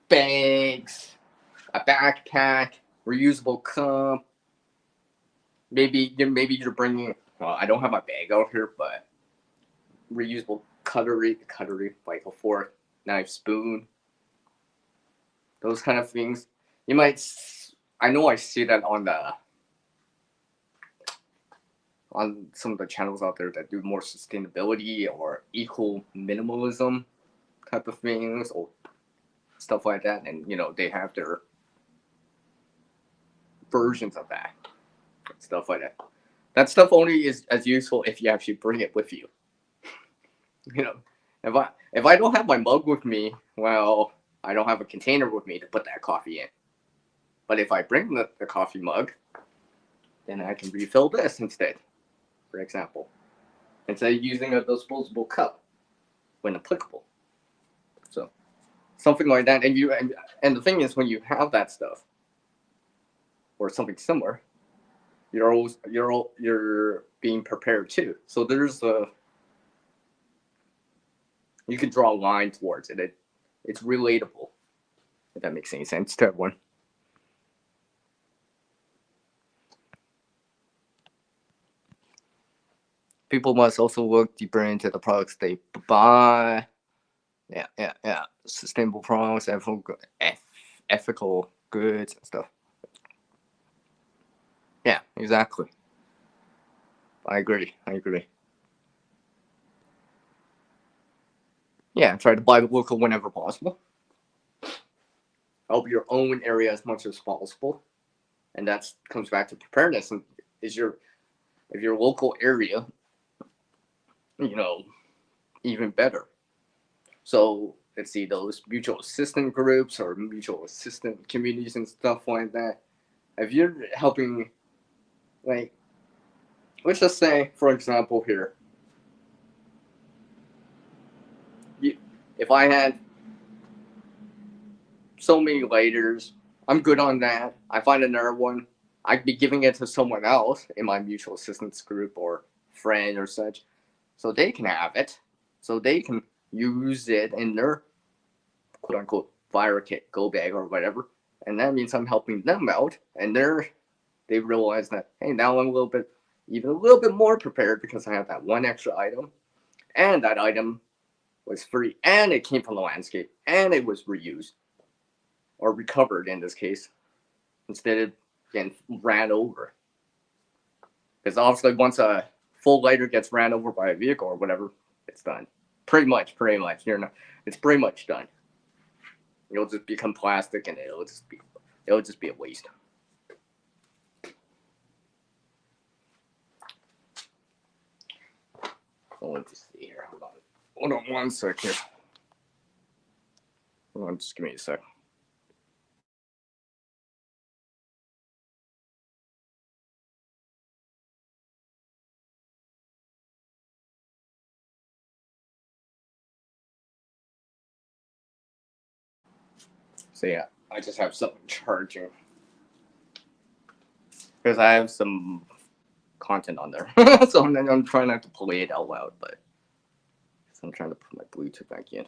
bags, a backpack, reusable cup. Maybe you're bringing. Well, I don't have my bag out here, but reusable cutlery, like a fork, knife, spoon. Those kind of things. You might. I know I see that on some of the channels out there that do more sustainability or eco minimalism type of things or stuff like that, and they have their versions of that stuff like that. That stuff only is as useful if you actually bring it with you. If I don't have my mug with me, well, I don't have a container with me to put that coffee in. But if I bring the coffee mug, then I can refill this instead, for example, instead of using a disposable cup when applicable. So something like that, and the thing is, when you have that stuff or something similar, you're being prepared too. So there's you can draw a line towards it. It's relatable, if that makes any sense to everyone. People must also look deeper into the products they buy. Yeah. Sustainable products, ethical goods and stuff. Yeah, exactly. I agree. Yeah, try to buy local whenever possible. Help your own area as much as possible. And that comes back to preparedness. And if your local area, even better. So let's see, those mutual assistance groups or mutual assistance communities and stuff like that. if you're helping, like, let's just say, for example, here, if I had so many lighters, I'm good on that. I find another one, I'd be giving it to someone else in my mutual assistance group or friend or such, so they can have it, so they can use it in their quote unquote fire kit, go bag, or whatever. And that means I'm helping them out, and they realize that, hey, now I'm even a little bit more prepared because I have that one extra item, and that item was free, and it came from the landscape, and it was reused or recovered in this case, instead of getting ran over. Because obviously, once a full lighter gets ran over by a vehicle or whatever, it's done. Pretty much. It's pretty much done. It'll just become plastic, and it'll just be a waste. So let's see here. Hold on 1 sec here. Hold on, just give me a sec. So yeah, I just have something charging because I have some content on there. So I'm trying not to play it out loud, but I'm trying to put my Bluetooth back in.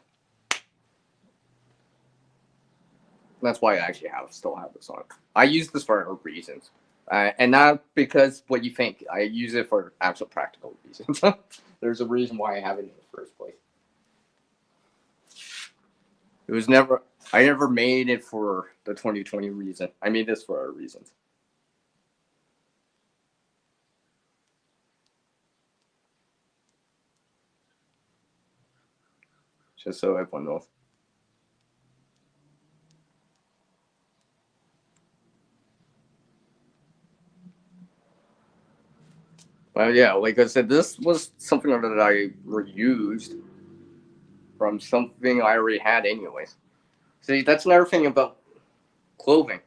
That's why I actually still have this on. I use this for reasons, and not because what you think. I use it for actual practical reasons. There's a reason why I have it in the first place. It was never. I never made it for the 2020 reason. I made this for other reasons. Just so everyone knows. Well, yeah, like I said, this was something that I reused from something I already had anyways. See, that's another thing about clothing.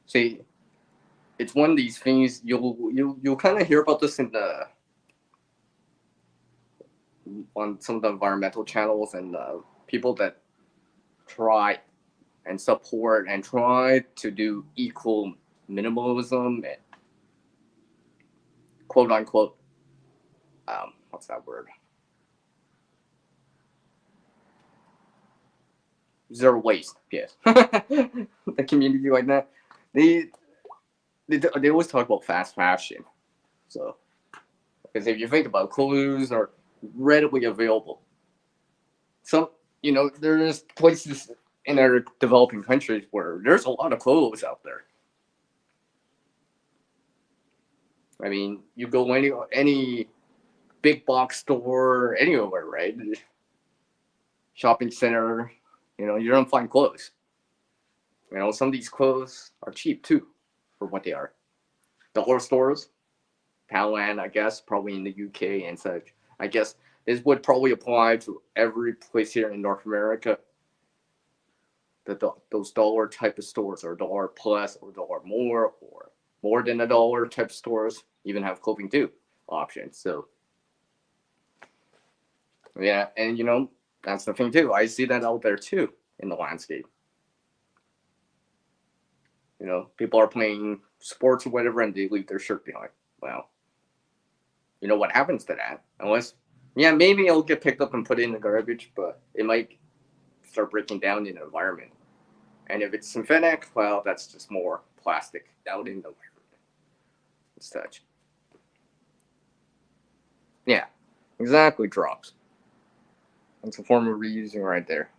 See, it's one of these things you'll kind of hear about this on some of the environmental channels and people that try and support and try to do equal minimalism and quote unquote what's that word, zero waste, yes. The community like that, they they always talk about fast fashion. So because if you think about it, clothes are readily available. Some, there's places in our developing countries where there's a lot of clothes out there. I mean, you go any big box store anywhere, right? Shopping center, you're gonna find clothes. Some of these clothes are cheap too, for what they are. Dollar stores, Poundland, I guess, probably in the UK and such. I guess this would probably apply to every place here in North America. Those dollar type of stores, or dollar plus, or dollar more, or more than a dollar type of stores, even have clothing too options. So yeah, and that's the thing too. I see that out there too in the landscape. People are playing sports or whatever, and they leave their shirt behind. Well, what happens to that? Unless, yeah, maybe it'll get picked up and put in the garbage, but it might start breaking down in the environment. And if it's synthetic, well, that's just more plastic out in the environment and such. Yeah, exactly. Drops. That's a form of reusing right there.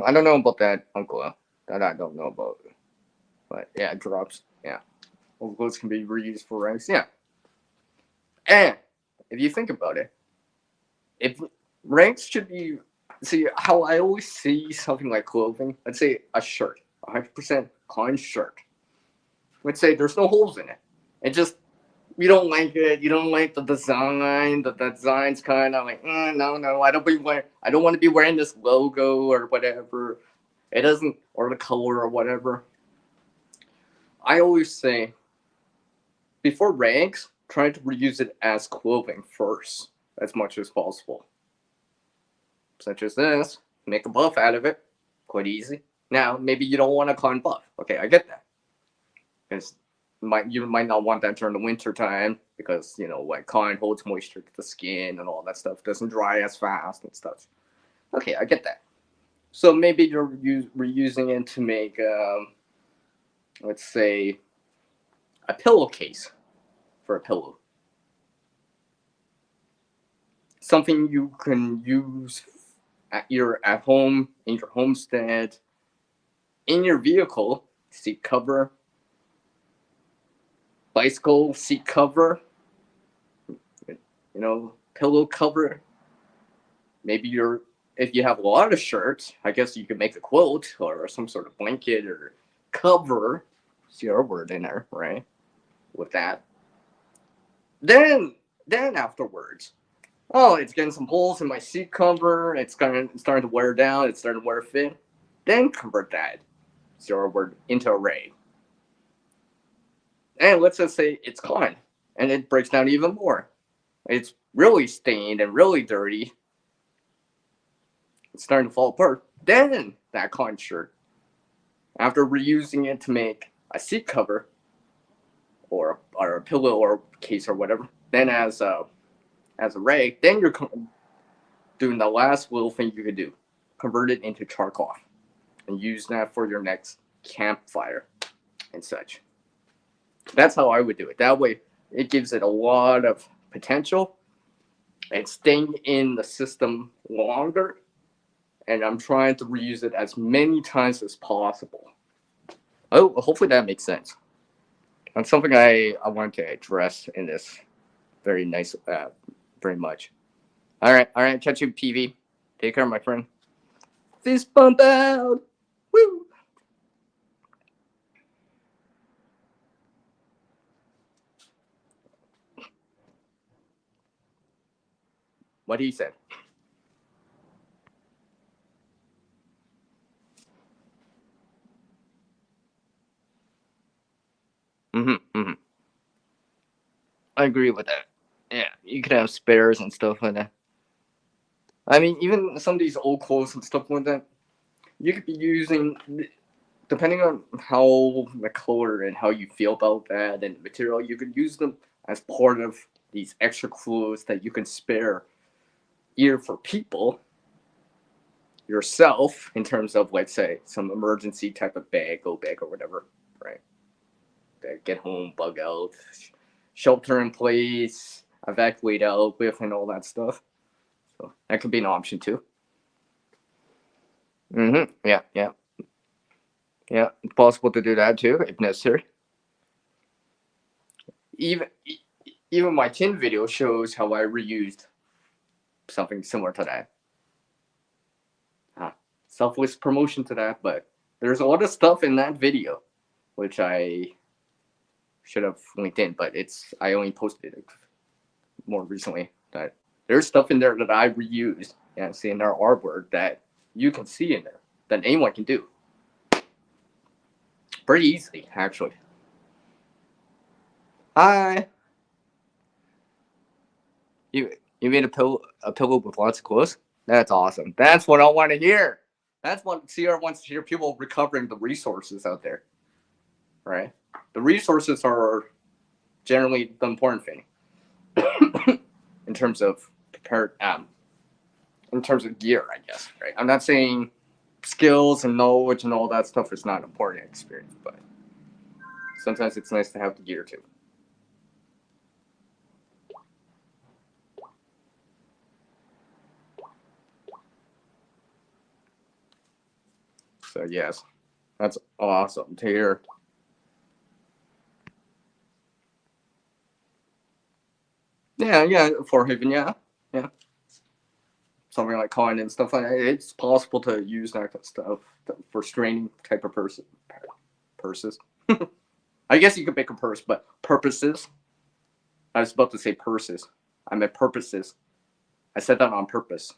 I don't know about that, Uncle. That I don't know about. But yeah, drops. Yeah. Old clothes can be reused for ranks. Yeah. And if you think about it, if ranks should be, see how I always see something like clothing. Let's say a shirt, 100% cotton shirt. Let's say there's no holes in it. It just You don't like it. You don't like the design. The design's kind of like, no. I don't want to be wearing this logo or whatever. It doesn't, or the color or whatever. I always say, before rags, try to reuse it as clothing first, as much as possible. Such as this, make a buff out of it, quite easy. Now, maybe you don't want a cotton buff. Okay, I get that. Because you might not want that during the winter time because like cotton holds moisture to the skin and all that stuff, doesn't dry as fast and stuff. Okay, I get that. So maybe you're reusing it to make, let's say, a pillowcase for a pillow. Something you can use at home, in your homestead, in your vehicle, seat cover, bicycle seat cover, pillow cover. Maybe if you have a lot of shirts, I guess you could make a quilt or some sort of blanket or cover. See our word in there, right? With that. Then afterwards, oh, it's getting some holes in my seat cover. It's starting to wear down. It's starting to wear thin. Then convert that zero word into a ray. And let's just say it's cotton, and it breaks down even more. It's really stained and really dirty. It's starting to fall apart. Then that cotton shirt, after reusing it to make a seat cover or a pillow or case or whatever, then as a rag, then you're doing the last little thing you could do: convert it into charcoal and use that for your next campfire and such. That's how I would do it. That way, it gives it a lot of potential. It's staying in the system longer, and I'm trying to reuse it as many times as possible. Oh, hopefully that makes sense. That's something I want to address in this very nice, very much. All right, catch you, PV. Take care, my friend. Fist bump out. Woo! What he said. Mm-hmm. I agree with that. Yeah, you could have spares and stuff like that. I mean, even some of these old clothes and stuff like that, you could be using, depending on how the color and how you feel about that and the material, you could use them as part of these extra clothes that you can spare either for people, yourself, in terms of, let's say, some emergency type of bag, go bag or whatever, right? Get home, bug out, shelter in place, evacuate out with, and all that stuff. So that could be an option too. Yeah. It's possible to do that too if necessary. Even even my tin video shows how I reused something similar to that. Selfless promotion to that, but there's a lot of stuff in that video which I should have linked in, but I only posted it more recently. That there's stuff in there that I reused and see in our artwork that you can see in there that anyone can do pretty easily, actually. Hi. You made a pillow with lots of clothes? That's awesome. That's what I want to hear. That's what CR wants to hear, people recovering the resources out there. Right? The resources are generally the important thing. in terms of in terms of gear, I guess, right? I'm not saying skills and knowledge and all that stuff is not important experience, but sometimes it's nice to have the gear too. So yes, that's awesome to hear. Yeah, for Haven, yeah. Something like coin and stuff like that. It's possible to use that kind of stuff for straining type of purses. I guess you could make a purse, but purposes. I was about to say purses. I meant purposes. I said that on purpose.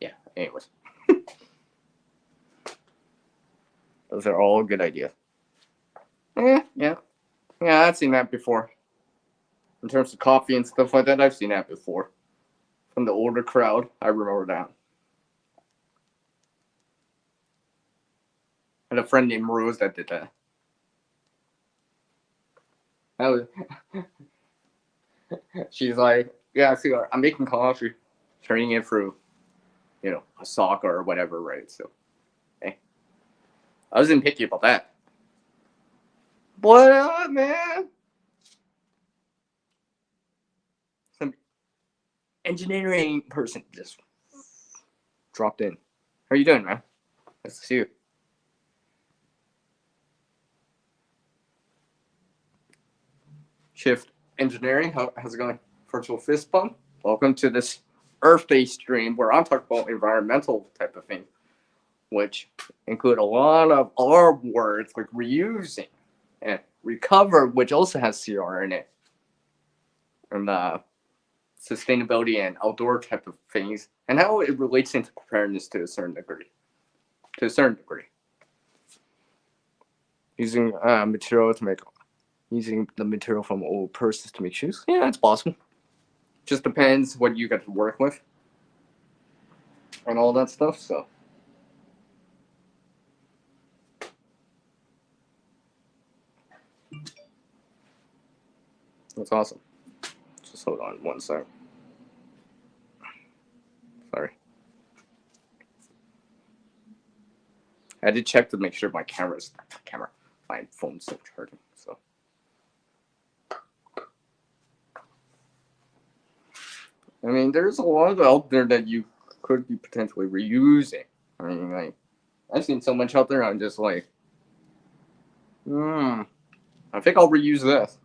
Yeah, anyways. Those are all good ideas. Yeah. I've seen that before. In terms of coffee and stuff like that, I've seen that before. From the older crowd, I remember that. I had a friend named Rose that did that. She's like, yeah, see, I'm making coffee, turning it through, a sock or whatever, right? So, hey, I wasn't picky about that. What up, man? Some engineering person just dropped in. How are you doing, man? Nice to see you. Shift Engineering, how's it going? Virtual fist bump. Welcome to this Earth-based stream where I'm talking about environmental type of thing, which include a lot of our words like reusing and recover, which also has CR in it, and sustainability and outdoor type of things, and how it relates into preparedness to a certain degree. Using material to make, using the material from old purses to make shoes. Yeah, it's possible. Just depends what you get to work with and all that stuff. So. That's awesome. Just hold on one sec. Sorry. I did check to make sure my my phone's still charging. So. I mean, there's a lot out there that you could be potentially reusing. I mean, like, I've seen so much out there. I'm just like, I think I'll reuse this.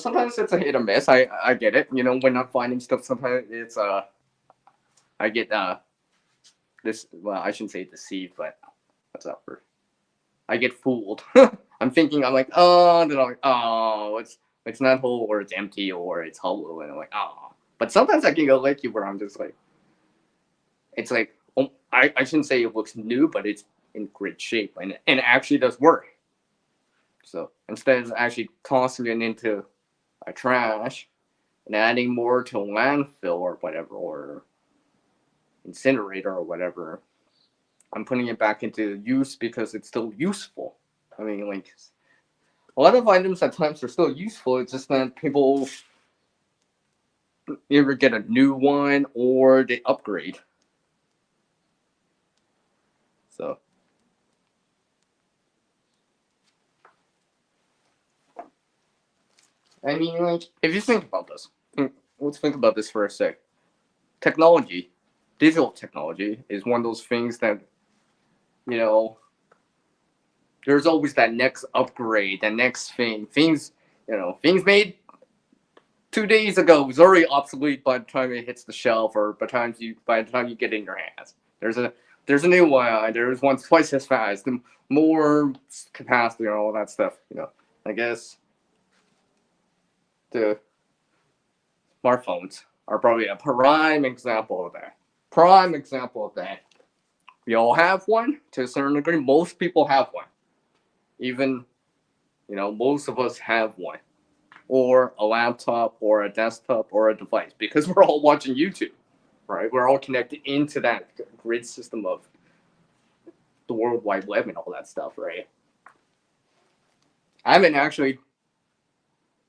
Sometimes it's a hit or miss. I get it. When I'm finding stuff, sometimes it's I get this. Well, I shouldn't say deceived, but what's up for? I get fooled. I'm like, oh, then I'm like, oh, it's not whole, or it's empty, or it's hollow, and I'm like, oh. But sometimes I can go like you, where I'm just like, it's like, I shouldn't say it looks new, but it's in great shape, and it actually does work. So instead of actually tossing it into a trash and adding more to a landfill or whatever, or incinerator or whatever, I'm putting it back into use because it's still useful. I mean, like, a lot of items at times are still useful. It's just that people either get a new one or they upgrade. So. I mean, like, if you think about this, let's think about this for a sec. Technology, digital technology, is one of those things that, there's always that next upgrade, that next thing. Things made 2 days ago is already obsolete by the time it hits the shelf, or by the time you get it in your hands. There's a new one. There's one twice as fast, and more capacity, and all that stuff. I guess the smartphones are probably a prime example of that. We all have one to a certain degree. Most people have one. Even, most of us have one. Or a laptop, or a desktop, or a device, because we're all watching YouTube, right? We're all connected into that grid system of the World Wide Web and all that stuff, right? I haven't actually,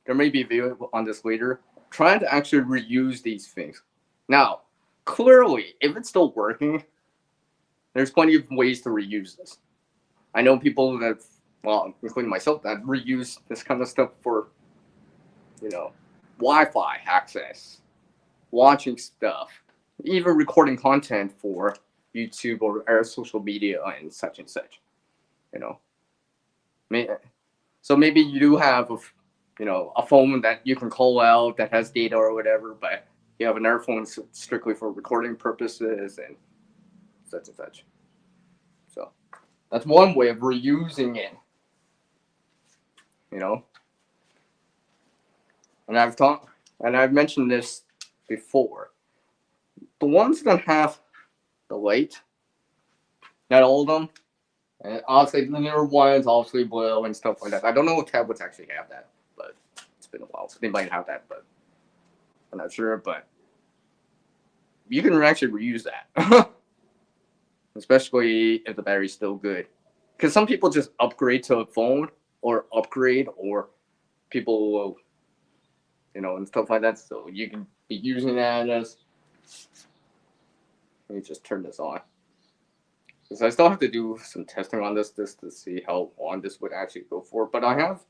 there may be a video on this later, trying to actually reuse these things. Now, clearly, if it's still working, there's plenty of ways to reuse this. I know people that, well, including myself, that reuse this kind of stuff for, Wi-Fi access, watching stuff, even recording content for YouTube or social media and such. So maybe you do have a phone that you can call out that has data or whatever, but you have another phone strictly for recording purposes and such. So, That's one way of reusing it. You know, and I've mentioned this before. The ones that have the light, not all of them, and obviously the newer ones, obviously blue and stuff like that. I don't know if tablets actually have that, but it's been a while, so they might have that, but I'm not sure. But you can actually reuse that, especially if the battery's still good. Because some people just upgrade to a phone or people will, and stuff like that. So you can be using that as. Let me just turn this on. Because I still have to do some testing on this to see how long this would actually go for. But I have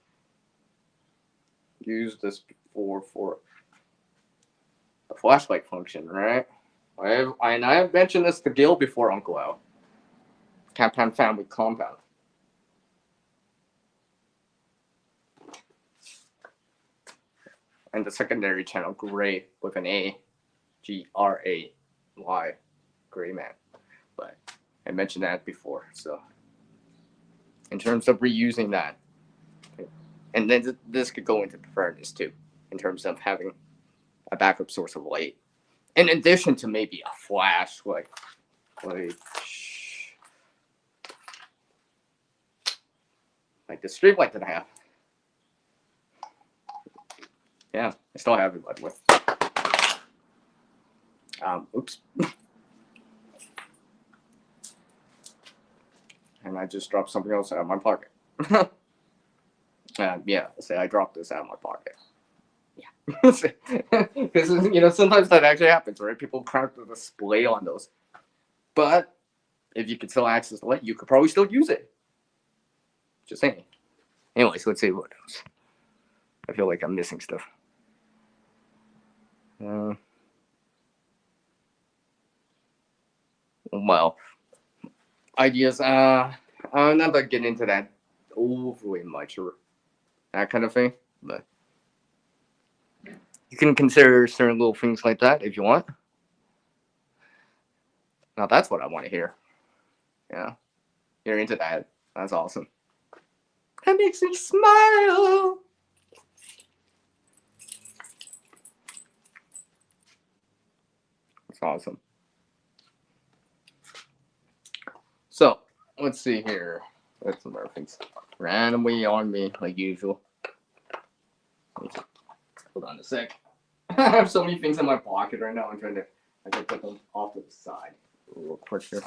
used this before for a flashlight function, right? I have mentioned this to Gil before, Uncle Al. Captain Family Compound. And the secondary channel, Gray, with an A. Gray. Gray Man. But I mentioned that before, so. In terms of reusing that. And then this could go into preparedness too, in terms of having a backup source of light. In addition to maybe a flash, like the street light that I have. Yeah, I still have it, but with. Oops. And I just dropped something else out of my pocket. Yeah, say I dropped this out of my pocket. Yeah. Because, sometimes that actually happens, right? People crack the display on those. But if you could still access the light, you could probably still use it. Just saying. Anyways, let's see what else. I feel like I'm missing stuff. Well, ideas. I'm not gonna get into that overly much or that kind of thing, but you can consider certain little things like that if you want. Now that's what I want to hear. Yeah, you're into that. That's awesome. That makes me smile. That's awesome. So let's see here. That's some other things randomly on me like usual. Hold on a sec. I have so many things in my pocket right now. I can put them off to the side real quick here.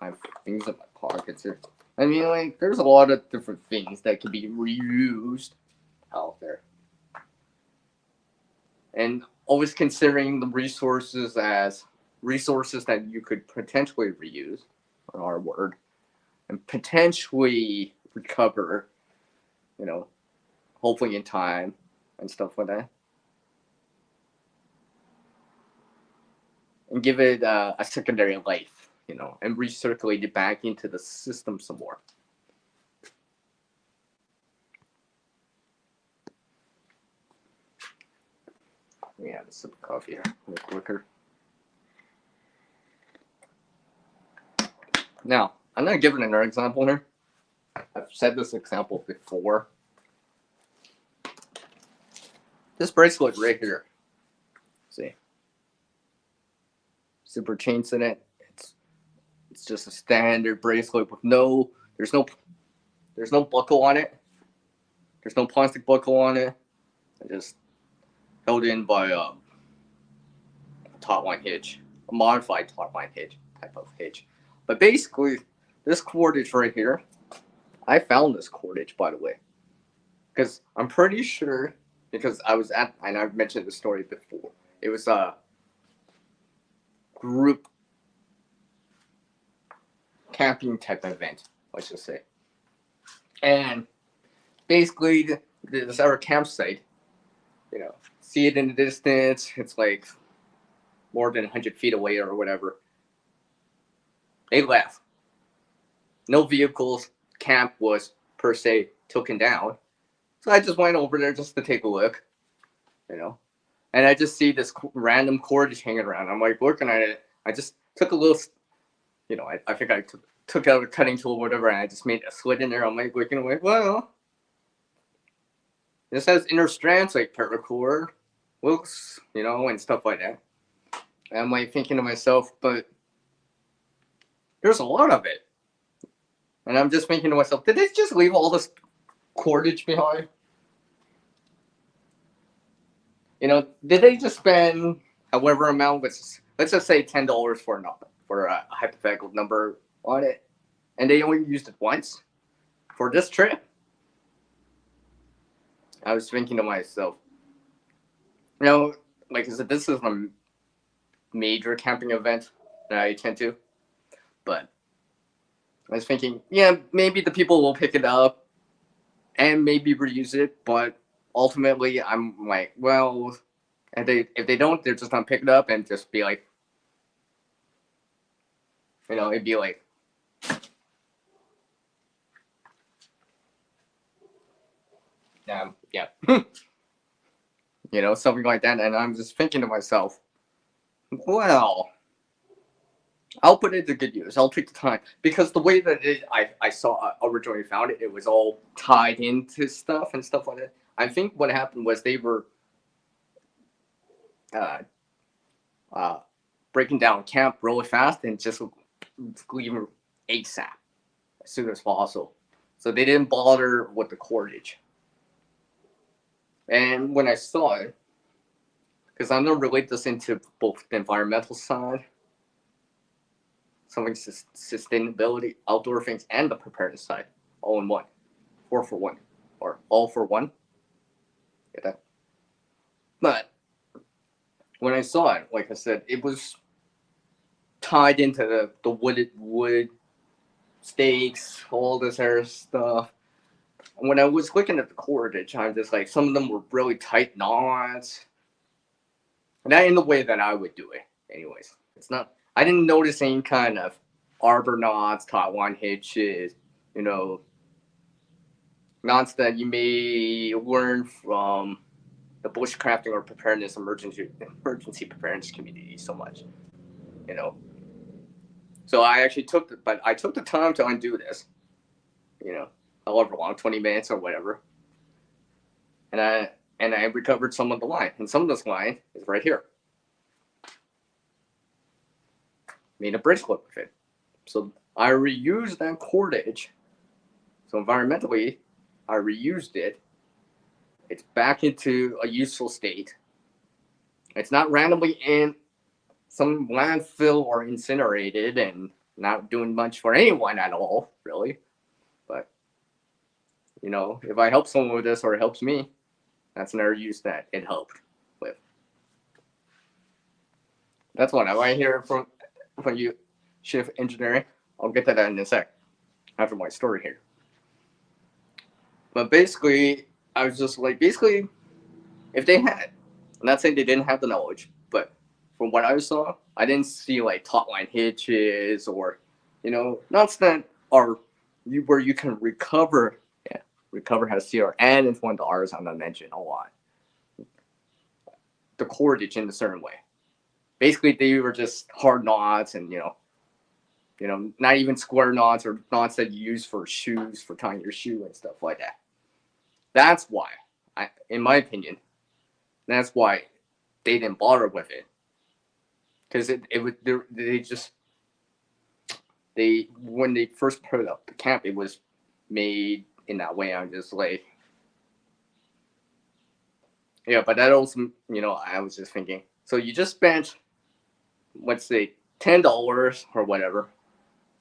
I have things in my pockets here. I mean, like, there's a lot of different things that can be reused out there. And always considering the resources as resources that you could potentially reuse, on our word, and potentially recover, hopefully in time and stuff like that. And give it a secondary life, and recirculate it back into the system some more. Let me have a sip of coffee here, a little quicker. Now, I'm going to give it another example here. I've said this example before. This bracelet right here. See? Super chains in it. It's just a standard bracelet with there's no buckle on it. There's no plastic buckle on it. It's just held in by a top line hitch, a modified top line hitch type of hitch. But basically, this cordage right here, I found this cordage, by the way, because I'm pretty sure, because and I've mentioned the story before, it was a group camping type event, let's just say. And basically, this our campsite, see it in the distance, it's like more than 100 feet away or whatever. They left. No vehicles. Camp was, per se, taken down. So I just went over there just to take a look, And I just see this random cordage hanging around. I'm like looking at it. I just took a little, I think I took out a cutting tool or whatever, and I just made a slit in there. I'm like looking away. Well, this has inner strands like paracord, looks, and stuff like that. And I'm like thinking to myself, but there's a lot of it. And I'm just thinking to myself, did they just leave all this cordage behind? Did they just spend however amount, let's just say $10 for a hypothetical number on it, and they only used it once for this trip? I was thinking to myself, like I said, this is a major camping event that I attend to, but I was thinking, yeah, maybe the people will pick it up and maybe reuse it, but ultimately I'm like, well, if they don't, they're just gonna pick it up and just be like, it'd be like, yeah, something like that. And I'm just thinking to myself, well, I'll put it to good use. I'll take the time, because the way that I saw originally found it, it was all tied into stuff and stuff like that. I think what happened was they were breaking down camp really fast and just leaving ASAP as soon as possible. So they didn't bother with the cordage. And when I saw it, because I'm going to relate this into both the environmental side, something sustainability, outdoor things, and the preparedness side, all in one. 4 for 1, or all for one. Get that? But when I saw it, like I said, it was tied into the wood stakes, all this other stuff. And when I was looking at the cordage, I'm just like, some of them were really tight knots. And that in the way that I would do it, anyways. I didn't notice any kind of arbor knots, Taiwan hitches, knots that you may learn from the bushcrafting or preparedness emergency preparedness community so much, So I actually took the time to undo this, however long, 20 minutes or whatever, and I recovered some of the line, and some of this line is right here. Made a bracelet with it, so I reused that cordage. So environmentally, I reused it. It's back into a useful state. It's not randomly in some landfill or incinerated and not doing much for anyone at all, really. But, if I help someone with this or it helps me, that's another use that it helped with. That's one I want to hear from you, Shift Engineering. I'll get to that in a sec after my story here. But basically, I was just like, if they had, I'm not saying they didn't have the knowledge, but from what I saw, I didn't see like top line hitches or, knots that are where you can recover. Yeah, recover has CR, and it's one of the R's I'm gonna mention a lot. The cordage in a certain way. Basically, they were just hard knots, and not even square knots or knots that you use for shoes, for tying your shoe and stuff like that. That's why, in my opinion, that's why they didn't bother with it. Because when they first put up the camp, it was made in that way. I'm just like, yeah, but that also, I was just thinking, so you just spent, let's say, $10 or whatever,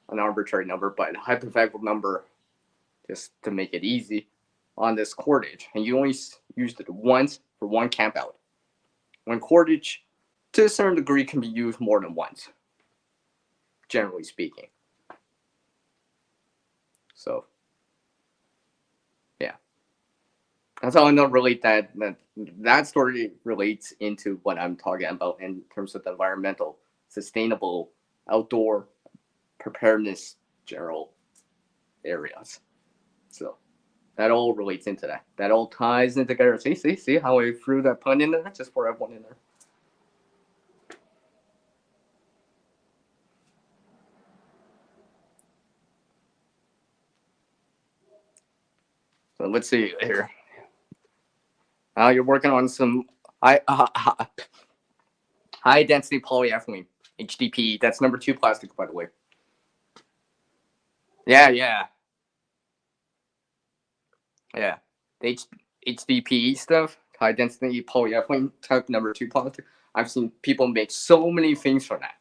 an arbitrary number, but a hypothetical number, just to make it easy, on this cordage, and you only used it once for one camp out. When cordage, to a certain degree, can be used more than once, generally speaking. So, yeah. That's how I'm going to relate that story relates into what I'm talking about in terms of the environmental, sustainable, outdoor preparedness general areas. So that all relates into that. That all ties in together. See how I threw that pun in there just for everyone in there. So let's see here. You're working on some high density polyethylene, HDPE. That's number 2 plastic, by the way. Yeah. The HDPE stuff, high density polyethylene type number 2 plastic. I've seen people make so many things from that,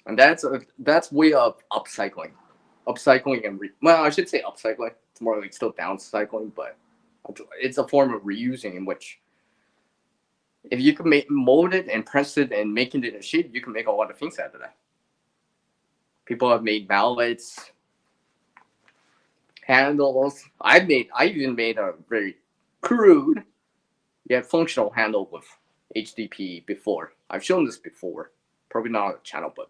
and that's way of upcycling, and well, I should say upcycling. It's more like still downcycling, but it's a form of reusing in which if you can mold it and press it and make it in a sheet, you can make a lot of things out of that. People have made mallets, handles. I even made a very crude yet functional handle with HDPE before. I've shown this before, probably not on the channel, but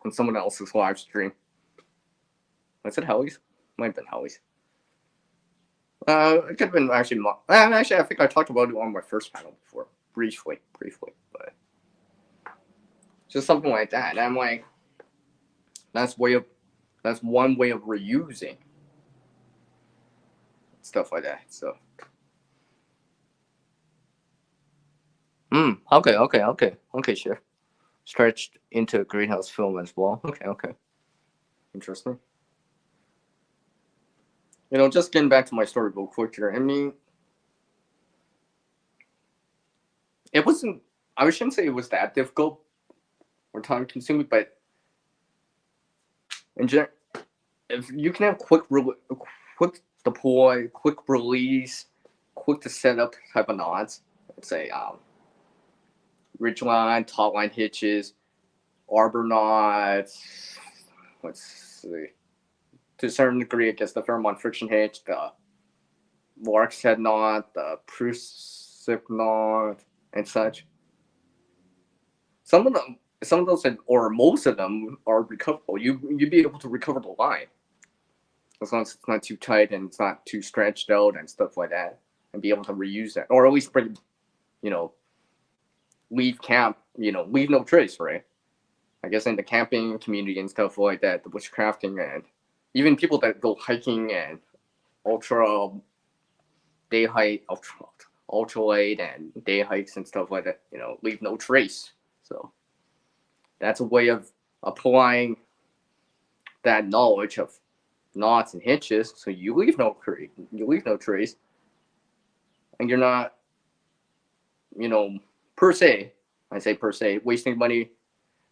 on someone else's live stream. Was it Helly's? Might have been Helly's. It could have been actually. Actually, I think I talked about it on my first panel before, briefly, but just something like that. And I'm like, that's one way of reusing stuff like that. So, okay, sure. Stretched into a greenhouse film as well. Okay, interesting. Just getting back to my story real quick here. I mean, it wasn't. I shouldn't say it was that difficult or time consuming, but in general, if you can have quick deploy, quick release, quick to set up type of knots, let's say ridge line, top line hitches, arbor knots. Let's see. To a certain degree, I guess the Fairmont friction hitch, the Lark's head knot, the Prusik knot, and such. Some of those, or most of them, are recoverable. You'd be able to recover the line as long as it's not too tight and it's not too stretched out and stuff like that, and be able to reuse that, or at least bring, leave camp, leave no trace, right? I guess in the camping community and stuff like that, the bushcrafting, and even people that go hiking and ultra day hike, ultralight and day hikes and stuff like that, leave no trace. So that's a way of applying that knowledge of knots and hitches, so you leave no trace, and you're not, per se, wasting money.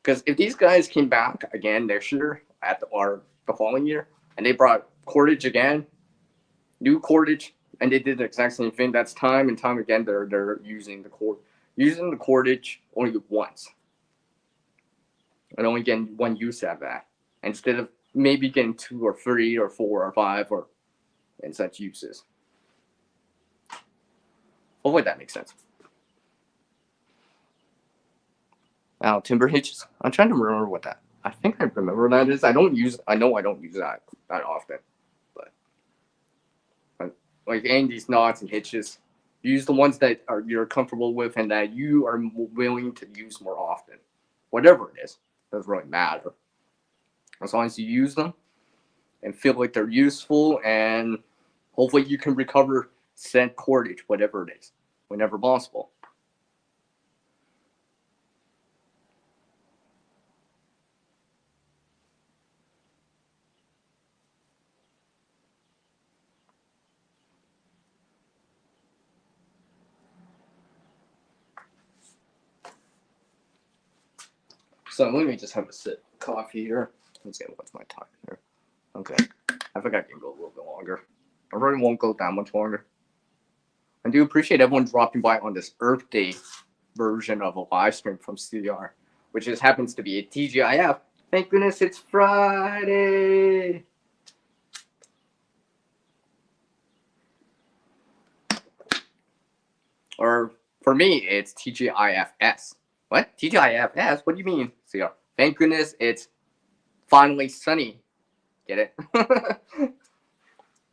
Because if these guys came back again next year or the following year, and they brought cordage again, new cordage, and they did the exact same thing, that's time and time again they're using the cordage only once, and only getting one use out of that, instead of maybe getting 2 or 3 or 4 or 5 or and such uses. Hopefully that makes sense. Now, timber hitches. I'm trying to remember what that. I think I remember what that is. I know I don't use that often, but like any of these knots and hitches, use the ones that you're comfortable with and that you are willing to use more often. Whatever it is, doesn't really matter. As long as you use them and feel like they're useful, and hopefully you can recover said cordage, whatever it is, whenever possible. So let me just have a sip of coffee here. Let's see what's my time here. Okay, I think I can go a little bit longer. I really won't go that much longer. I do appreciate everyone dropping by on this Earth Day version of a live stream from CDR, which just happens to be a TGIF. Thank goodness it's Friday. Or for me, it's TGIFS. What? TGIFS? What do you mean, CDR? Thank goodness it's finally sunny. Get it?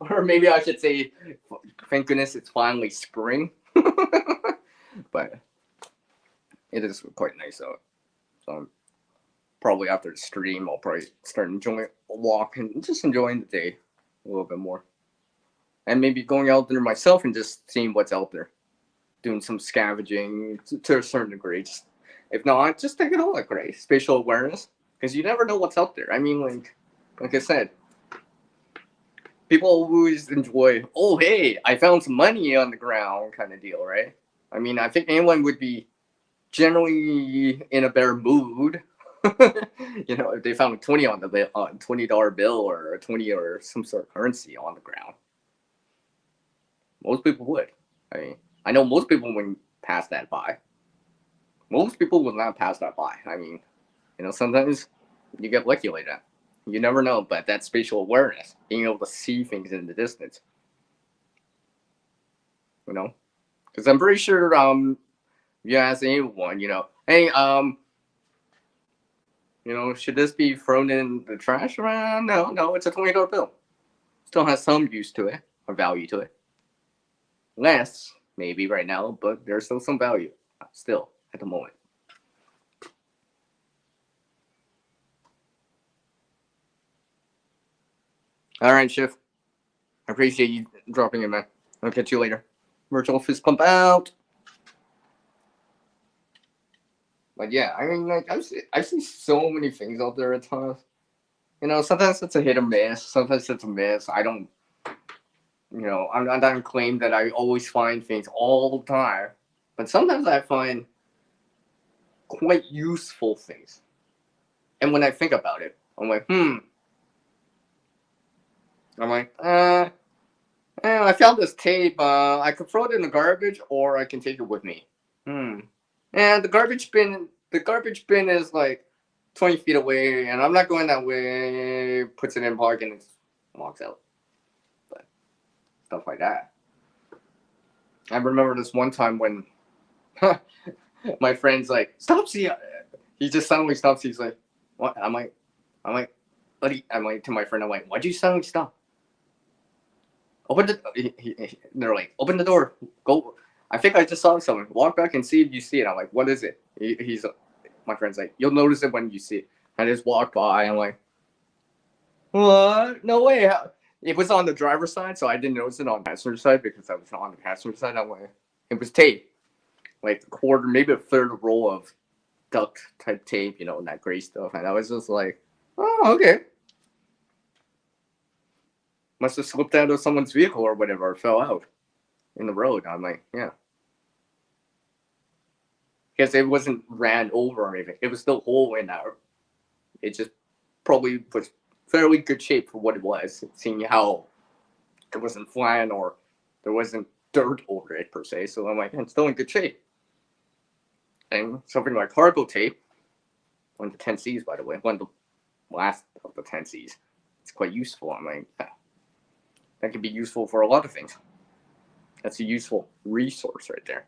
Or maybe I should say, thank goodness it's finally spring. But it is quite nice out. So probably after the stream, I'll probably start enjoying a walk and just enjoying the day a little bit more. and maybe going out there myself and just seeing what's out there, doing some scavenging to a certain degree. If not, just take it all like right. Spatial awareness, because you never know what's out there. I mean, like I said, people always enjoy, oh, hey, I found some money on the ground kind of deal, right? I mean, I think anyone would be generally in a better mood, if they found 20 on the $20 bill or a 20 or some sort of currency on the ground. Most people would. I mean, I know most people wouldn't pass that by. Most people will not pass that by. I mean, sometimes you get lucky like that. You never know, but that spatial awareness, being able to see things in the distance, because I'm pretty sure, you ask anyone, hey, should this be thrown in the trash? No, it's a $20 bill. Still has some use to it or value to it. Less, maybe right now, but there's still some value, still at the moment. All right, Shiv. I appreciate you dropping in, man. I'll catch you later. Virtual fist pump out. But yeah, I mean, like I see so many things out there at times. Sometimes it's a hit or miss. Sometimes it's a miss. I don't. I'm not gonna claim that I always find things all the time, but sometimes I find quite useful things. And when I think about it, I'm like, I'm like, I found this tape. I could throw it in the garbage, or I can take it with me. And the garbage bin is like 20 feet away, and I'm not going that way. Puts it in park and walks out. But stuff like that. I remember this one time when my friend's like, "Stop!" See, he just suddenly stops. He's like, "What?" I'm like, buddy. I'm like to my friend. I'm like, "Why'd you suddenly stop?" Open the. They're like, "Open the door. Go." I think I just saw someone. Walk back and see if you see it. I'm like, "What is it?" My friend's like, "You'll notice it when you see it." I just walk by. I'm like, "What? No way!" It was on the driver's side, so I didn't notice it on the passenger side because I was on the passenger side. I'm like, it was tape, like a quarter, maybe a third roll of duct type tape, that gray stuff, and I was just like, "Oh, okay." Must have slipped out of someone's vehicle or whatever, or fell out in the road. I'm like, yeah. Because it wasn't ran over or anything. It was still whole in there. It just probably was fairly good shape for what it was, seeing how it wasn't flat or there wasn't dirt over it per se. So I'm like, it's still in good shape. And something like cargo tape, one of the 10Cs, by the way, one of the last of the 10Cs, it's quite useful. I'm like, yeah, that could be useful for a lot of things. That's a useful resource right there.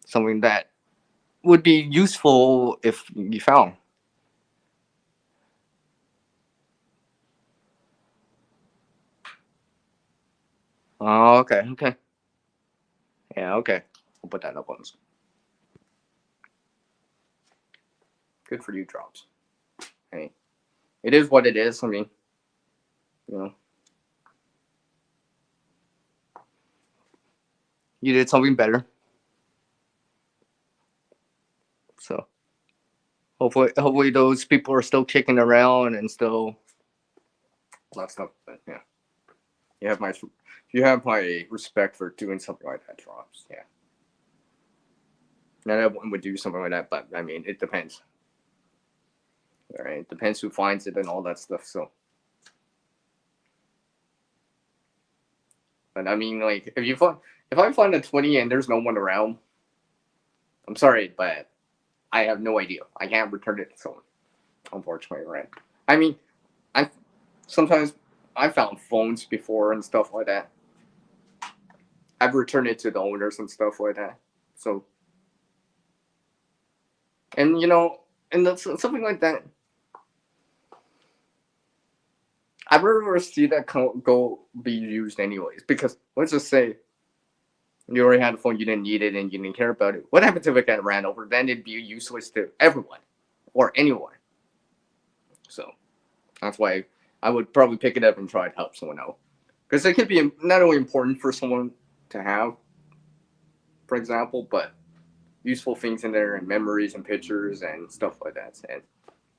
Something that would be useful if you found. Oh, okay. Yeah, okay. We'll put that up on this. Good for you, Drops. Hey, it is what it is. I mean, you did something better. So hopefully those people are still kicking around and still that stuff. But yeah, you have my respect for doing something like that, Drops. Yeah. Not everyone would do something like that, but I mean, it depends. All right, it depends who finds it and all that stuff. So, but I mean, like, if I find a 20 and there's no one around, I'm sorry, but I have no idea. I can't return it to someone, unfortunately, right? I mean, I sometimes I found phones before and stuff like that. I've returned it to the owners and stuff like that. So, and and that's something like that. I'd rather see that go be used anyways. Because let's just say you already had a phone, you didn't need it, and you didn't care about it. What happens if it got ran over? Then it'd be useless to everyone or anyone. So that's why I would probably pick it up and try to help someone out. Because it could be not only important for someone to have, for example, but useful things in there and memories and pictures and stuff like that. And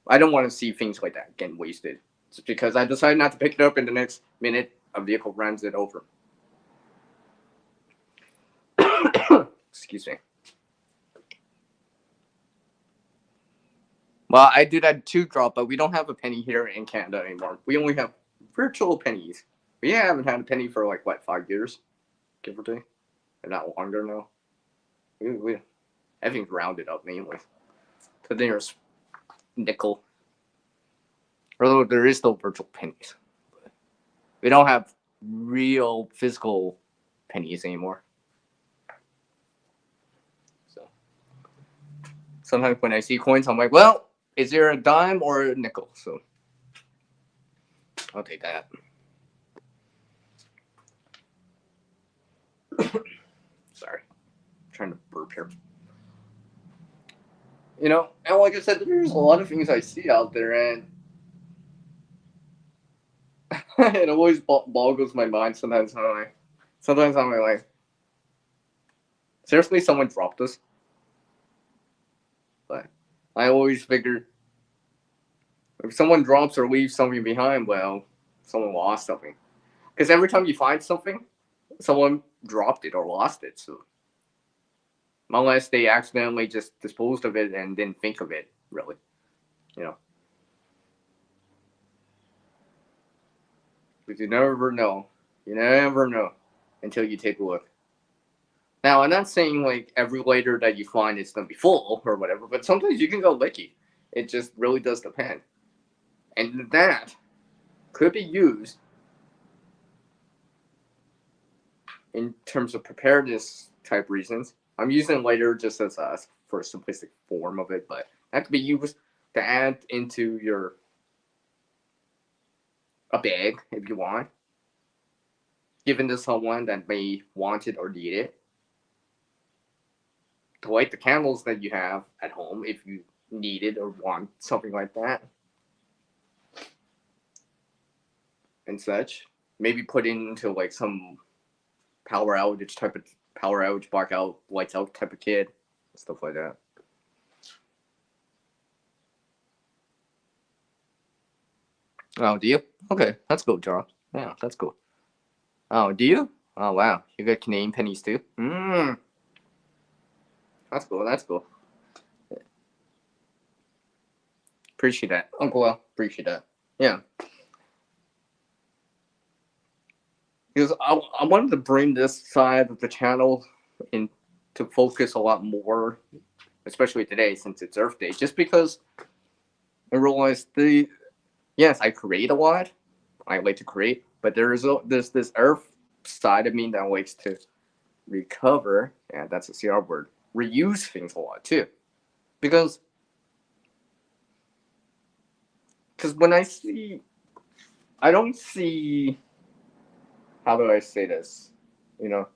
I don't want to see things like that getting wasted. Just because I decide not to pick it up in the next minute, a vehicle runs it over. Excuse me. Well, I do that too, drop, but we don't have a penny here in Canada anymore. We only have virtual pennies. We haven't had a penny for like what, 5 years, give or take, or not longer now. Everything's rounded up mainly. So there's nickel. Although there is still virtual pennies, but we don't have real physical pennies anymore. So sometimes when I see coins, I'm like, well, is there a dime or a nickel? So I'll take that. Sorry, I'm trying to burp here. You know, and like I said, there's a lot of things I see out there, and it always boggles my mind sometimes. Sometimes I'm like, seriously, someone dropped this? But I always figure if someone drops or leaves something behind, well, someone lost something. Because every time you find something, someone dropped it or lost it. So unless they accidentally just disposed of it and didn't think of it, really, you know. But you never know. You never know until you take a look. Now, I'm not saying like every lighter that you find is gonna be full or whatever, but sometimes you can go lucky. It just really does depend, and that could be used in terms of preparedness type reasons. I'm using lighter just as a for a simplistic form of it, but that could be used to add into your a bag if you want, given to someone that may want it or need it. To light the candles that you have at home if you need it or want something like that. And such. Maybe put into like some power outage, blackout, lights out type of kit, stuff like that. Oh, do you? Okay, that's cool, John. Yeah, that's cool. Oh, do you? Oh, wow. You got Canadian pennies too? That's cool, that's cool. Appreciate that. Uncle Well, appreciate that. Yeah. Because I wanted to bring this side of the channel in to focus a lot more, especially today since it's Earth Day, just because I realized yes, I create a lot. I like to create, but there's this Earth side of me that likes to recover, and that's a CR word, reuse things a lot too. Because when I don't see, how do I say this? You know,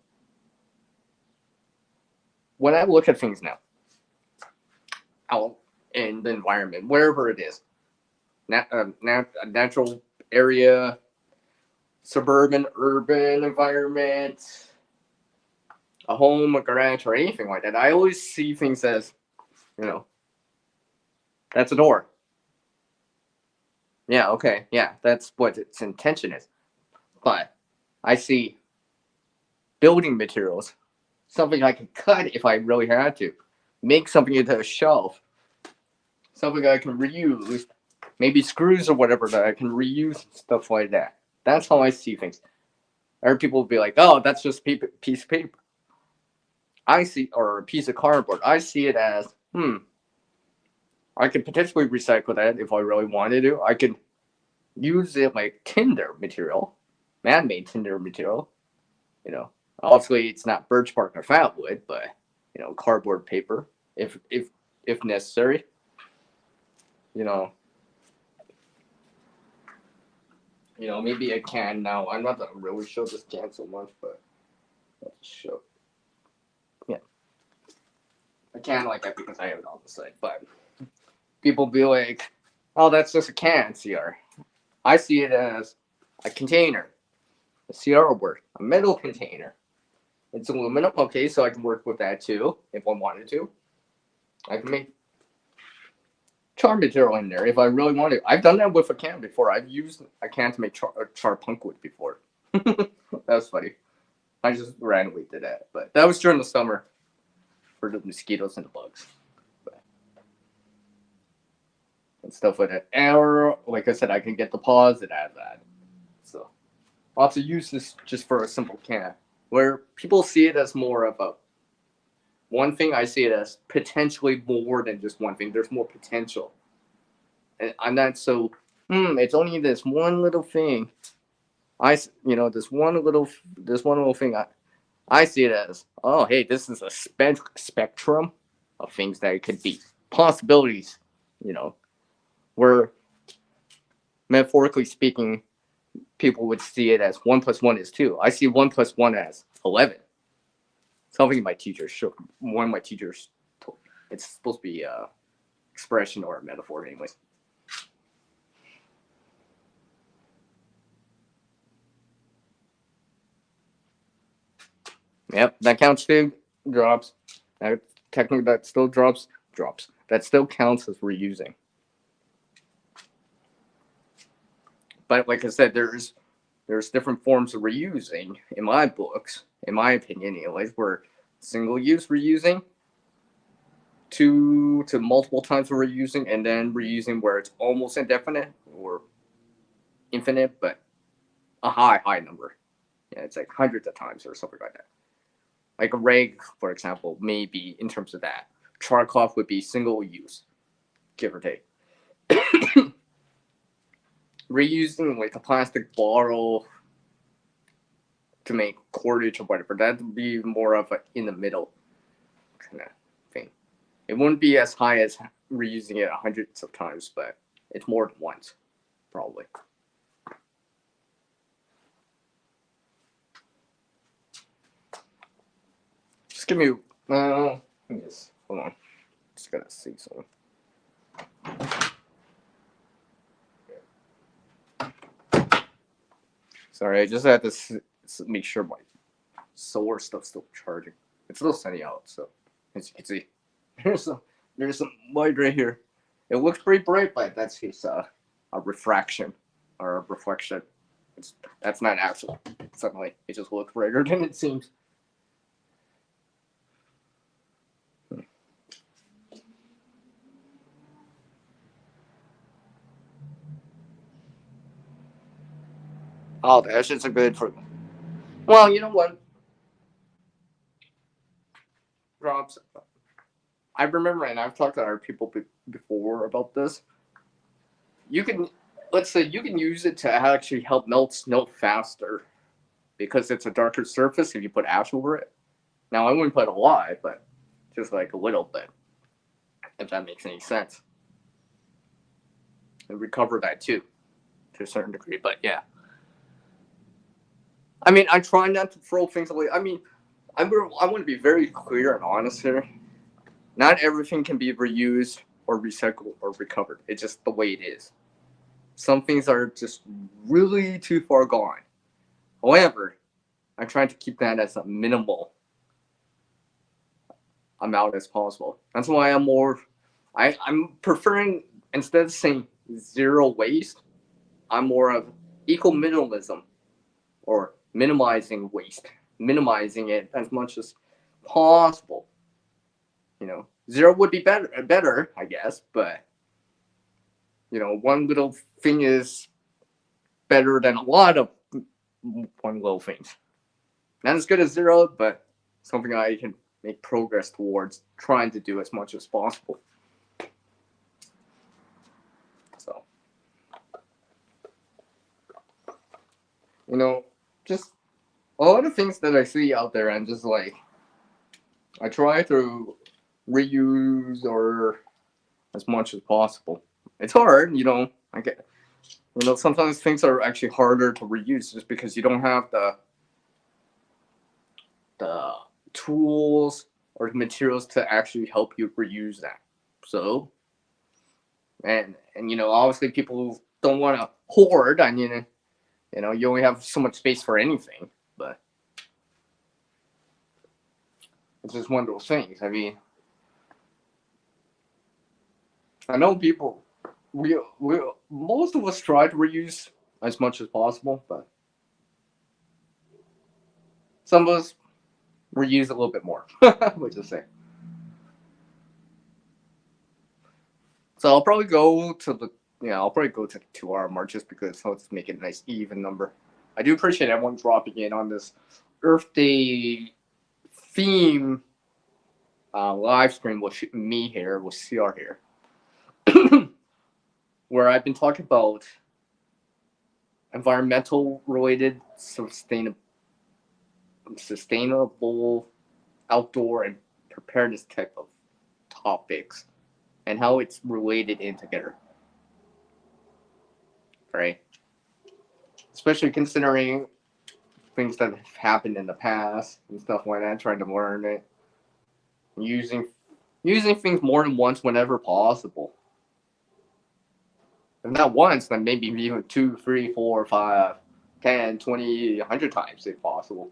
when I look at things now, out in the environment, wherever it is, natural area, suburban, urban environment, a home, a garage, or anything like that, I always see things as, you know, that's a door. Yeah, okay, yeah, that's what its intention is. But I see building materials, something I could cut if I really had to, make something into a shelf, something I can reuse, maybe screws or whatever that I can reuse, stuff like that. That's how I see things. Or people will be like, oh, that's just a piece of paper. Or a piece of cardboard. I see it as, I could potentially recycle that if I really wanted to. I could use it like tinder material, man-made tinder material. You know, obviously it's not birch bark or fatwood, but cardboard paper if necessary. You know, maybe a can now. I'm not gonna really show this can so much, but I'll just show. Yeah, I can like that because I have it on the site, but people be like, "Oh, that's just a can." CR. I see it as a container. The CR word, a metal container. It's aluminum. Okay, so I can work with that too if I wanted to. I can make char material in there if I really want to. I've done that with a can before. I've used a can to make char punk wood before. That was funny. I just randomly did that, but that was during the summer for the mosquitoes and the bugs. And stuff like that. Or, like I said, I can get deposit out of that. So I'll have to use this just for a simple can. Where people see it as more of a one thing, I see it as potentially more than just one thing. There's more potential. And I'm not so, it's only this one little thing. This one little thing. I see it as, oh, hey, this is a spectrum of things that it could be. Possibilities, where metaphorically speaking, people would see it as 1 + 1 is 2. I see 1 + 1 as 11. Something one of my teachers told. It's supposed to be a expression or a metaphor, anyway. Yep, that counts too. Drops. Technically, that still drops. That still counts as reusing. But like I said, there's different forms of reusing in my books, in my opinion, anyways, where single-use reusing, two to multiple times of reusing, and then reusing where it's almost indefinite or infinite, but a high number. Yeah, it's like hundreds of times or something like that. Like a rag, for example, maybe in terms of that. Charcoal would be single use, give or take. Reusing like a plastic bottle to make cordage or whatever, that would be more of a in the middle kind of thing. It wouldn't be as high as reusing it hundreds of times, but it's more than once, probably. Just give me, yes, hold on. Just gotta see something. Sorry, I just had to make sure my solar stuff's still charging. It's still sunny out, so as you can see, there's some light right here. It looks pretty bright, but that's just a refraction or a reflection. That's not actual. Suddenly, it just looks brighter than it seems. Oh, that shit's a good for. Well, you know what? Drops. I remember, and I've talked to other people before about this. You can, let's say, you can use it to actually help melt snow faster because it's a darker surface if you put ash over it. Now, I wouldn't put a lot, but just like a little bit, if that makes any sense. And recover that too, to a certain degree. But yeah. I mean, I try not to throw things away. I mean, I want to be very clear and honest here. Not everything can be reused or recycled or recovered. It's just the way it is. Some things are just really too far gone. However, I'm trying to keep that as a minimal amount as possible. That's why I'm preferring, instead of saying zero waste, I'm more of eco minimalism or minimizing waste, minimizing it as much as possible. Zero would be better, I guess, but one little thing is better than a lot of one little things. Not as good as zero, but something I can make progress towards trying to do as much as possible. So, just a lot of things that I see out there, I'm just like, I try to reuse or as much as possible. It's hard, I get, sometimes things are actually harder to reuse just because you don't have the tools or the materials to actually help you reuse that. So, and obviously people don't want to hoard. I mean, You know, you only have so much space for anything, but it's just one of those things. I mean, I know people, we most of us try to reuse as much as possible, but some of us reuse a little bit more, which is say. So I'll probably go to the I'll probably go to the 2 hour mark just because let's make it a nice even number. I do appreciate everyone dropping in on this Earth Day theme live stream with me here, with CR here, where I've been talking about environmental related sustainable outdoor and preparedness type of topics and how it's related in together, right? Especially considering things that have happened in the past and stuff like that, trying to learn it, using using things more than once whenever possible. If not once, then maybe even 2, 3, 4, 5, 10, 20, 100 times if possible.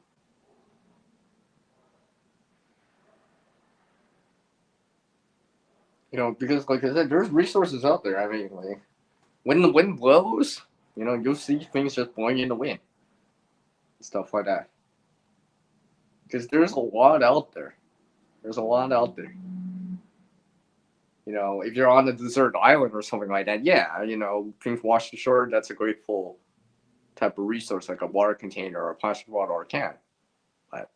You know, because like I said, there's resources out there. I mean, like when the wind blows, you know, you'll see things just blowing in the wind, stuff like that. Because there's a lot out there. There's a lot out there. You know, if you're on a desert island or something like that, yeah, you know, things wash ashore. That's a grateful type of resource, like a water container or a plastic bottle or a can. But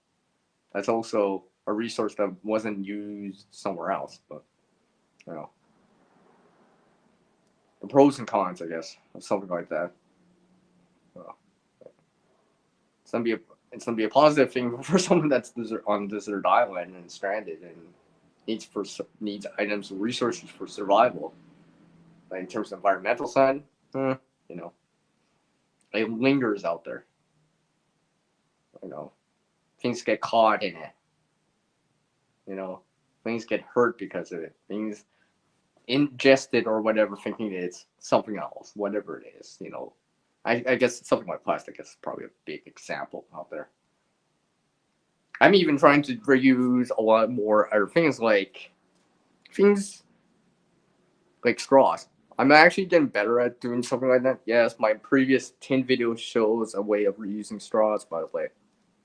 that's also a resource that wasn't used somewhere else. But you know, the pros and cons, I guess, of something like that. Well, it's gonna be a positive thing for someone that's on a desert island and stranded and needs items and resources for survival. But in terms of environmental side, you know, it lingers out there. You know, things get caught in it. You know, things get hurt because of it. Things ingested or whatever, thinking it's something else, whatever it is. You know, I guess something like plastic is probably a big example out there. I'm even trying to reuse a lot more other things like straws. I'm actually getting better at doing something like that. Yes, my previous 10 videos shows a way of reusing straws, by the way.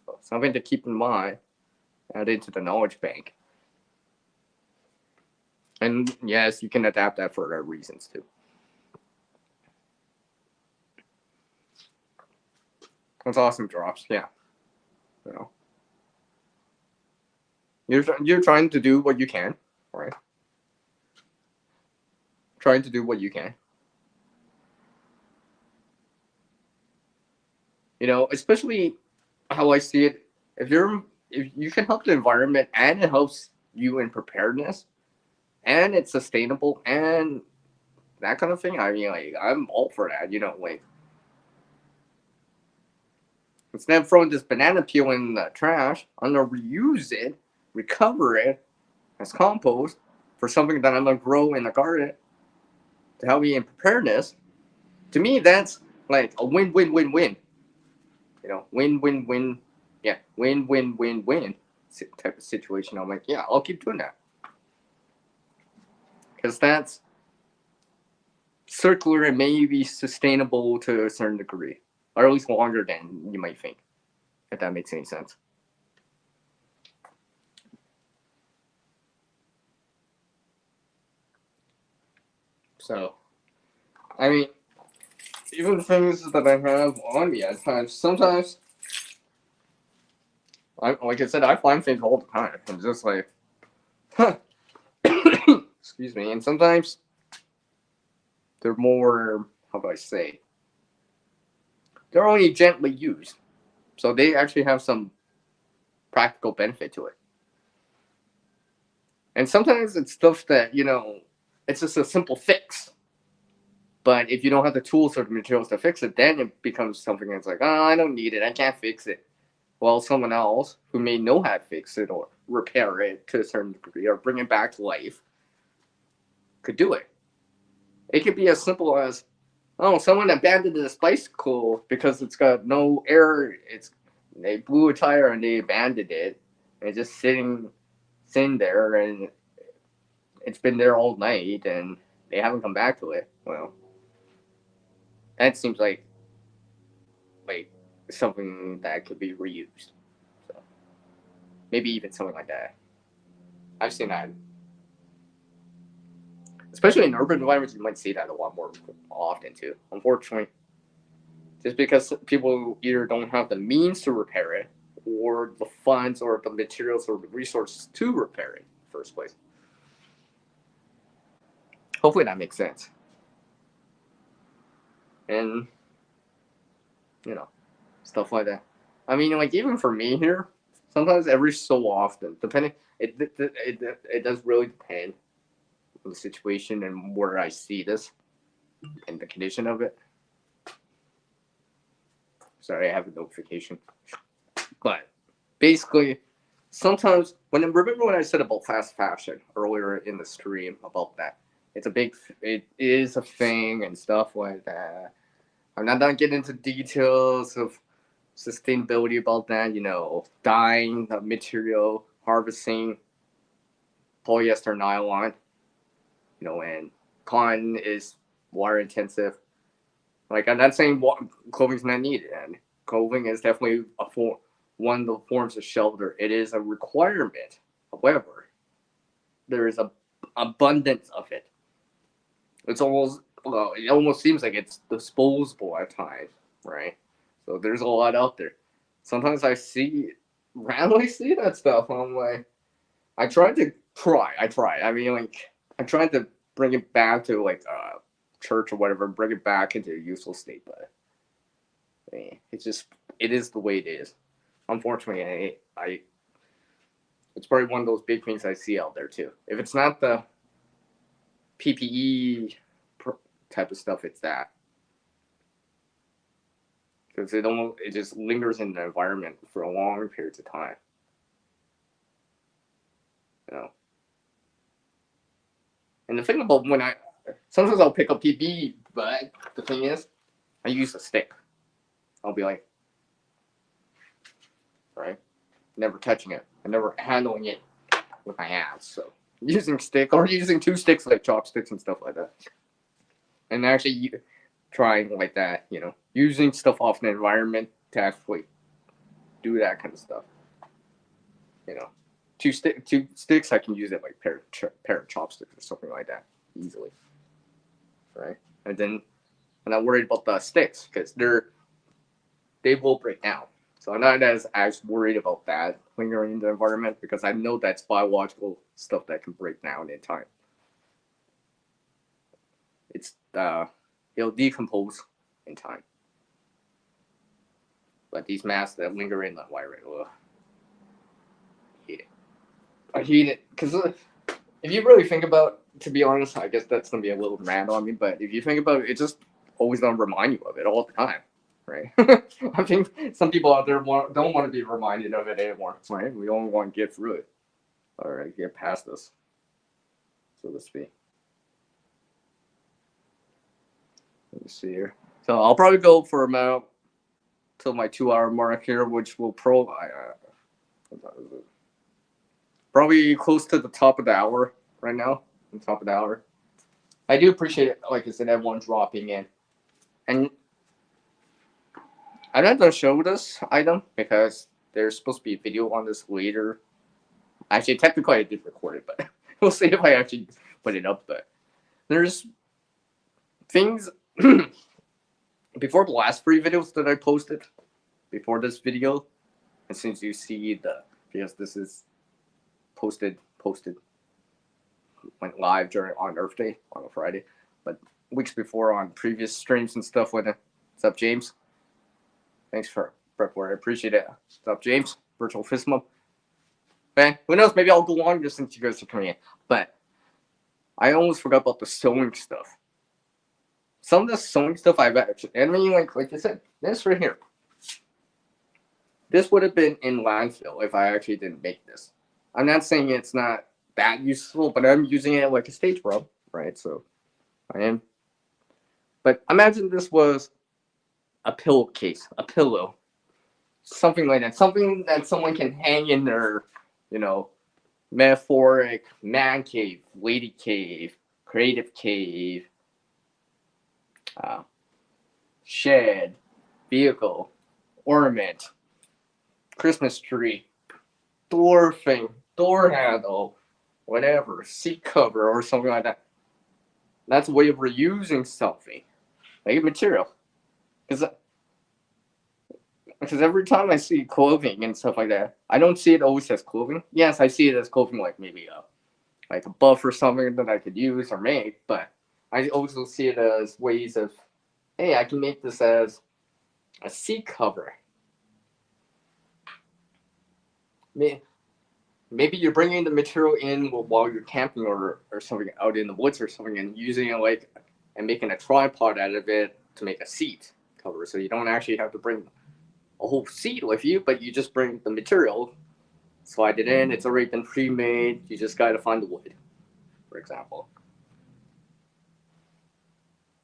So something to keep in mind, add into the knowledge bank. And yes, you can adapt that for other reasons too. That's awesome drops, yeah. You know, you're trying to do what you can, right? Trying to do what you can. You know, especially how I see it. If you can help the environment and it helps you in preparedness, and it's sustainable and that kind of thing. I mean, like I'm all for that. You know, like instead of throwing this banana peel in the trash, I'm gonna reuse it, recover it as compost for something that I'm gonna grow in the garden to help me in preparedness. To me, that's like a win-win-win-win. You know, win-win-win. Yeah, win-win-win-win type of situation. I'm like, yeah, I'll keep doing that because that's circular and maybe sustainable to a certain degree, or at least longer than you might think, if that makes any sense. So, I mean, even things that I have on me at times, sometimes, like I said, I find things all the time. I'm just like, huh. Excuse me. And sometimes they're more, how do I say, they're only gently used. So they actually have some practical benefit to it. And sometimes it's stuff that, you know, it's just a simple fix. But if you don't have the tools or the materials to fix it, then it becomes something that's like, oh, I don't need it. I can't fix it. Well, someone else who may know how to fix it or repair it to a certain degree or bring it back to life could do it. It could be as simple as Oh, someone abandoned this bicycle because it's got no air. They blew a tire and they abandoned it. And it's just sitting there, and it's been there all night, and they haven't come back to it. Well, that seems like something that could be reused. So maybe even something like that. I've seen that, especially in urban environments. You might see that a lot more often too. Unfortunately, just because people either don't have the means to repair it, or the funds, or the materials, or the resources to repair it in the first place. Hopefully that makes sense. And stuff like that. I mean, like even for me here, sometimes every so often, depending, it does really depend on the situation and where I see this and the condition of it. Sorry, I have a notification. But basically, sometimes remember when I said about fast fashion earlier in the stream about that, it is a thing and stuff like that. I'm not gonna get into details of sustainability about that, dyeing the material, harvesting polyester nylon, and cotton is water intensive. Like, I'm not saying clothing's not needed, and clothing is definitely one of the forms of shelter. It is a requirement. However, there is a abundance of it. It almost seems like it's disposable at times, right? So there's a lot out there. Sometimes I randomly see that stuff. I'm like, I try. I mean, like, I tried to bring it back to like church or whatever, bring it back into a useful state, but I mean, it is the way it is. Unfortunately, it's probably one of those big things I see out there too. If it's not the PPE type of stuff, it's that. Because it just lingers in the environment for a long periods of time. And the thing about sometimes I'll pick up PPE, but the thing is, I use a stick. I'll be like, right, never touching it, and never handling it with my hands. So using stick or using two sticks like chopsticks and stuff like that, and actually trying like that, using stuff off the environment to actually do that kind of stuff. Two sticks, I can use it like pair of chopsticks or something like that easily, right? And then I'm not worried about the sticks because they will break down. So I'm not as worried about that lingering in the environment because I know that's biological stuff that can break down in time. It'll decompose in time. But these masks that linger in the environment, I hate it because if you really think about, to be honest, I guess that's gonna be a little rant on me. But if you think about it, it just always gonna remind you of it all the time, right? I think some people out there don't want to be reminded of it anymore, right? We only want to get through it, all right, get past this, so to speak. Let me see here. So I'll probably go for about till my 2 hour mark here, which will probably close to the top of the hour right now. On top of the hour, I do appreciate it. Like I said, everyone dropping in, and I'm not gonna show this item because there's supposed to be a video on this later. Actually, technically, I did record it, but we'll see if I actually put it up. But there's things before the last 3 videos that I posted before this video, and since you see because this is posted went live on Earth Day on a Friday, but weeks before on previous streams and stuff with it. What's up, James? Thanks for prep work. I appreciate it. What's up, James? Virtual fist bump. Man, who knows? Maybe I'll go longer since you guys are coming in. But I almost forgot about the sewing stuff. Some of the sewing stuff I've actually, I mean, like I said, this right here. This would have been in landfill if I actually didn't make this. I'm not saying it's not that useful, but I'm using it like a stage rub, right? So I am. But imagine this was a pillowcase, a pillow, something like that, something that someone can hang in their, metaphoric man cave, lady cave, creative cave, uh, shed, vehicle, ornament, Christmas tree, door thing, door handle, whatever, seat cover or something like that. That's a way of reusing something, like a material. Because every time I see clothing and stuff like that, I don't see it always as clothing. Yes, I see it as clothing, like maybe like a buff or something that I could use or make, but I also see it as ways of, hey, I can make this as a seat cover. Maybe you're bringing the material in while you're camping or something out in the woods or something and using it and making a tripod out of it to make a seat cover. So you don't actually have to bring a whole seat with you, but you just bring the material, slide it in, it's already been pre-made, you just got to find the wood, for example.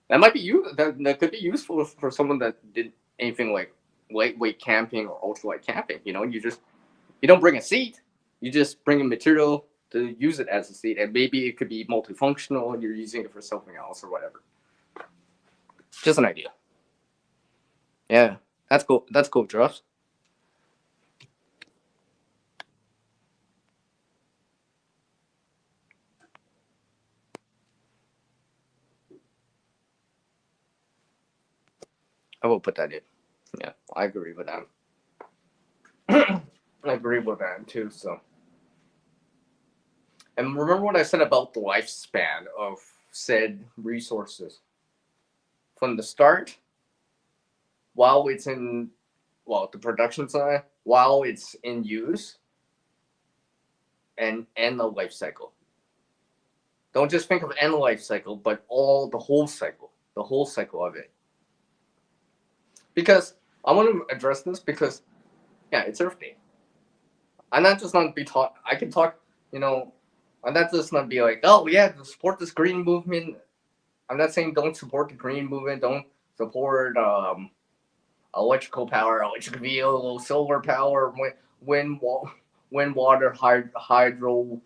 That might be that could be useful for someone that did anything like lightweight camping or ultralight camping. You don't bring a seat, you just bring a material to use it as a seat, and maybe it could be multifunctional and you're using it for something else or whatever. Just an idea. Yeah, that's cool. That's cool, Josh. I will put that in. Yeah, I agree with that. I agree with that too. So, and remember what I said about the lifespan of said resources from the start, while it's in, the production side, while it's in use, and end the life cycle. Don't just think of end life cycle, but the whole cycle of it. Because I want to address this because, yeah, it's Earth Day. I'm not just not be taught. I can talk, I'm not just not be like, oh yeah, support this green movement. I'm not saying don't support the green movement. Don't support electrical power, electric vehicle, solar power, wind, water, hydro,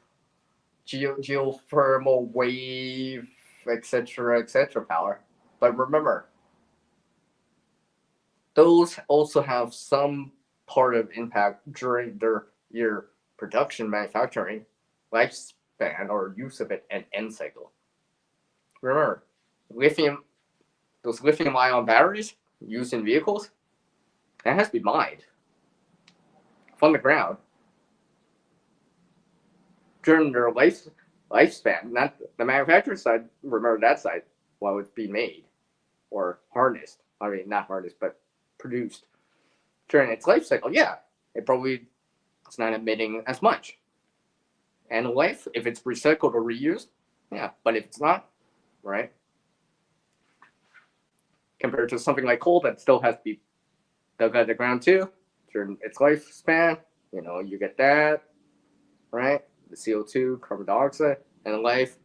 geothermal, wave, etc. power. But remember, those also have some part of impact during your production manufacturing lifespan or use of it and end cycle. Remember, those lithium ion batteries used in vehicles, that has to be mined from the ground during their lifespan. Not the manufacturer side. Remember that side while it's being made or harnessed. I mean, not harnessed, but produced during its life cycle. Yeah, it's not emitting as much. And life, if it's recycled or reused, yeah. But if it's not, right? Compared to something like coal that still has to be dug out of the ground too during its lifespan, you get that, right? The CO2, carbon dioxide, and life,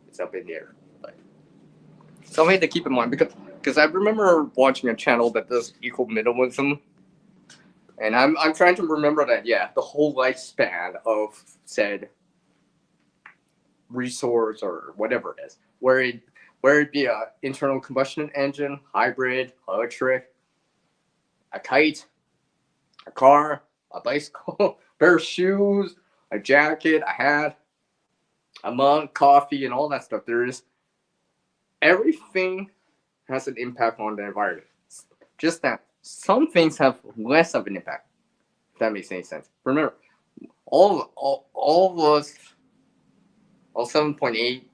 it's up in the air. Like, something to keep in mind because I remember watching a channel that does eco minimalism, and I'm trying to remember that the whole lifespan of said resource or whatever it is, where it be a internal combustion engine, hybrid, electric, a kite, a car, a bicycle, pair of shoes, a jacket, a hat, a mug, coffee, and all that stuff. Everything has an impact on the environment. Just that some things have less of an impact. If that makes any sense. Remember, all of us, all 7.8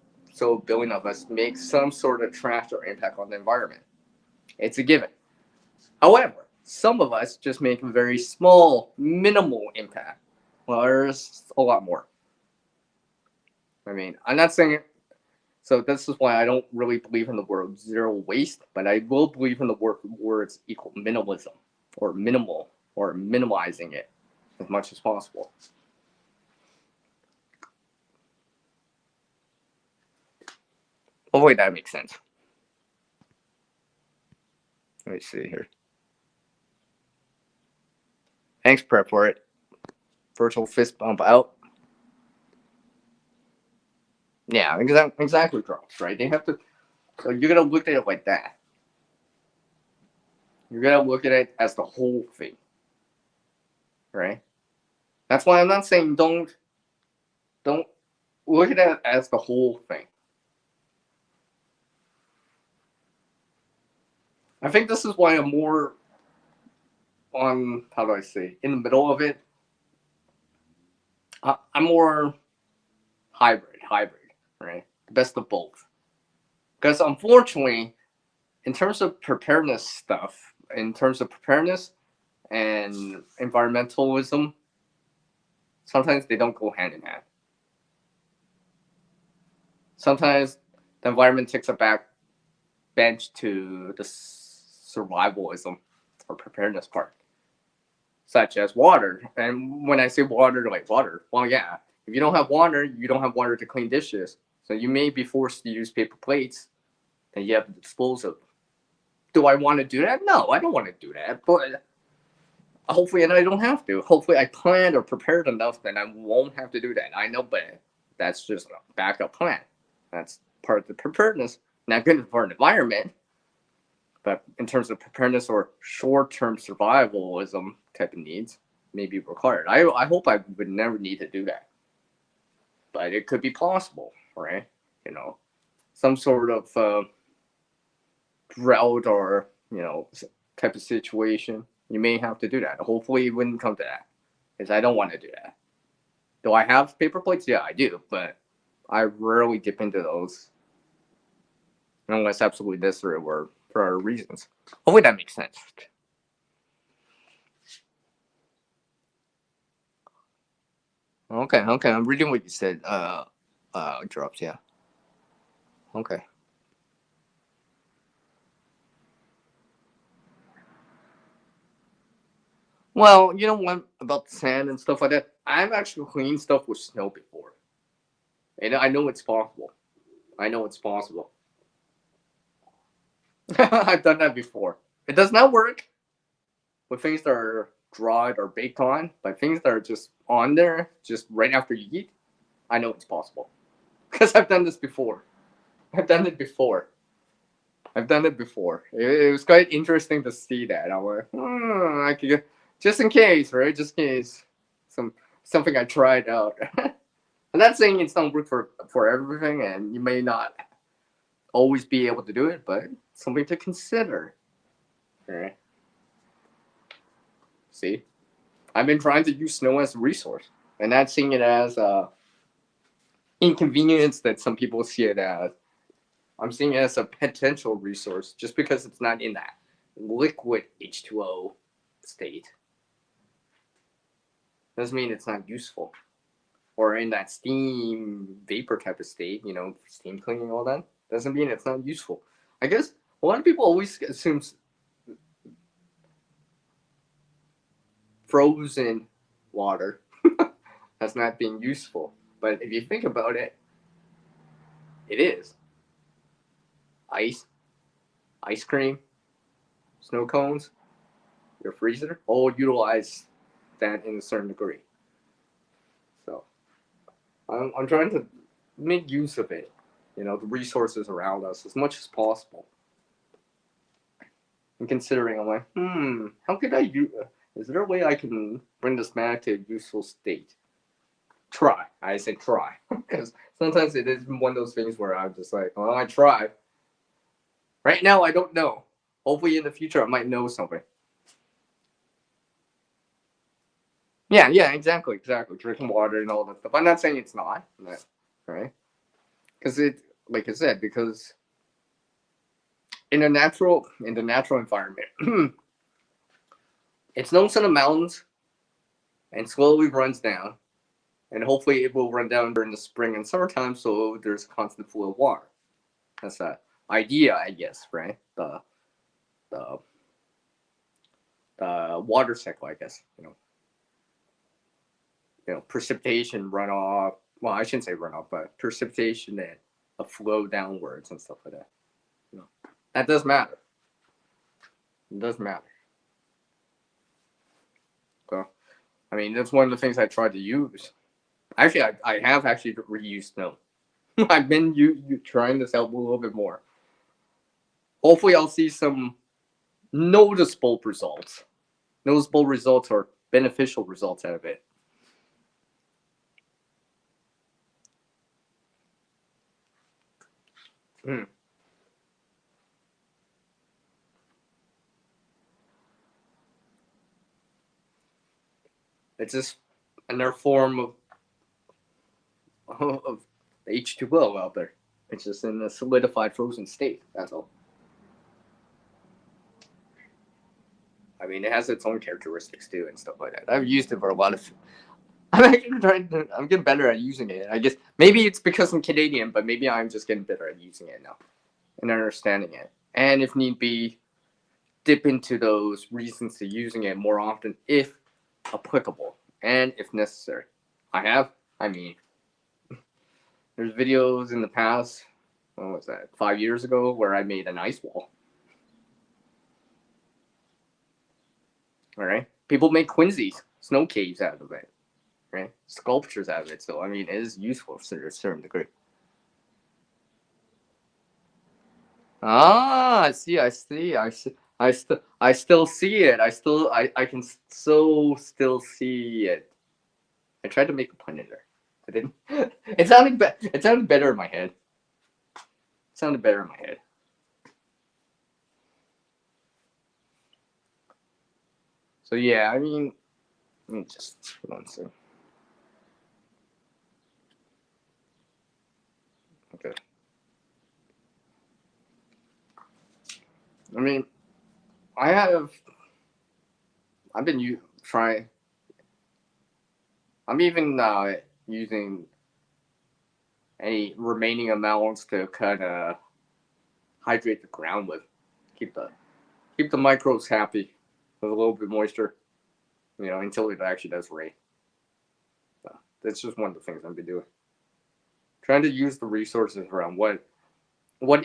billion of us, make some sort of trash or impact on the environment. It's a given. However, some of us just make a very small, minimal impact. Well, there's a lot more. I mean, I'm not saying it. So this is why I don't really believe in the word zero waste, but I will believe in the words equal minimalism or minimal or minimizing it as much as possible. Hopefully that makes sense. Let me see here. Thanks, prep for it. Virtual fist bump out. Yeah, exactly, drops, right? They have to. So you're gonna look at it like that. You're gonna look at it as the whole thing, right? That's why I'm not saying don't look at it as the whole thing. I think this is why I'm more on, how do I say, in the middle of it. I'm more hybrid, right? Best of both. Because unfortunately, in terms of preparedness stuff, in terms of preparedness and environmentalism, sometimes they don't go hand in hand. Sometimes the environment takes a back bench to the survivalism or preparedness part, such as water. And when I say water, like water, well, yeah, if you don't have water, you don't have water to clean dishes. So you may be forced to use paper plates that you have to dispose of. Do I want to do that? No, I don't want to do that. But hopefully, and I don't have to. Hopefully, I planned or prepared enough that I won't have to do that. I know, but that's just a backup plan. That's part of the preparedness. Not good for an environment, but in terms of preparedness or short-term survivalism type of needs, may be required. I hope I would never need to do that, but it could be possible, right? You know, some sort of drought or type of situation, you may have to do that. Hopefully, it wouldn't come to that, because I don't want to do that. Do I have paper plates? Yeah, I do, but I rarely dip into those unless absolutely necessary or for other reasons. Hopefully, that makes sense. Okay, I'm reading what you said. Drops, yeah. Okay. Well, you know what about the sand and stuff like that? I've actually cleaned stuff with snow before, and I know it's possible. I know it's possible. I've done that before. It does not work with things that are dried or baked on, but things that are just on there, just right after you eat. I know it's possible because I've done this before. I've done it before. I've done it before. It was quite interesting to see that. I'm like, I could, just in case, right? Just in case something I tried out. I'm not saying it's not work for everything, and you may not always be able to do it, but something to consider. All right. See, I've been trying to use snow as a resource, and not seeing it as a inconvenience that some people see it as. I'm seeing it as a potential resource just because it's not in that liquid H2O state. Doesn't mean it's not useful. Or in that steam vapor type of state, steam cleaning, all that, doesn't mean it's not useful. I guess a lot of people always assume frozen water as not being useful. But if you think about it, it is. Ice cream, snow cones, your freezer, all utilize that in a certain degree. So I'm trying to make use of it, the resources around us as much as possible. And considering, I'm like, how could I use? Is there a way I can bring this back to a useful state? Try. I say try, because sometimes it is one of those things where I'm just like, well, I try. Right now, I don't know. Hopefully, in the future, I might know something. Yeah, exactly. Drinking water and all that stuff. I'm not saying it's not, right? Because like I said, because in the natural environment, it snows in the mountains and slowly runs down, and hopefully it will run down during the spring and summertime, so there's a constant flow of water. That's the idea, I guess, right? The water cycle, I guess. Precipitation, runoff. Well, I shouldn't say runoff, but precipitation and a flow downwards and stuff like that. That does matter. It doesn't matter. So, I mean, that's one of the things I tried to use. Actually, I have actually reused snow. I've been trying this out a little bit more. Hopefully, I'll see some noticeable results. Noticeable results or beneficial results out of it. Hmm. It's just another form of H2O out there. It's just in a solidified frozen state. That's all. I mean, it has its own characteristics too and stuff like that. I've used it for a lot of. I'm actually trying to. I'm getting better at using it. I guess maybe it's because I'm Canadian, but maybe I'm just getting better at using it now and understanding it. And if need be, dip into those reasons to using it more often if applicable and if necessary. I have. I mean, there's videos in the past. What was that? 5 years ago, where I made an ice wall. All right. People make Quincy's snow caves out of it. Right. Sculptures out of it. So I mean, it is useful to a certain degree. Ah, I see. I see. I see. I still see it. I can still see it. I tried to make a pun in there. I didn't. It sounded better in my head. It sounded better in my head. So yeah, I mean, let me just one second. Okay. I mean, I have. I've been trying. I'm even using any remaining amounts to kind of hydrate the ground with, keep the microbes happy with a little bit of moisture, until it actually does rain. So that's just one of the things I've been doing. Trying to use the resources around what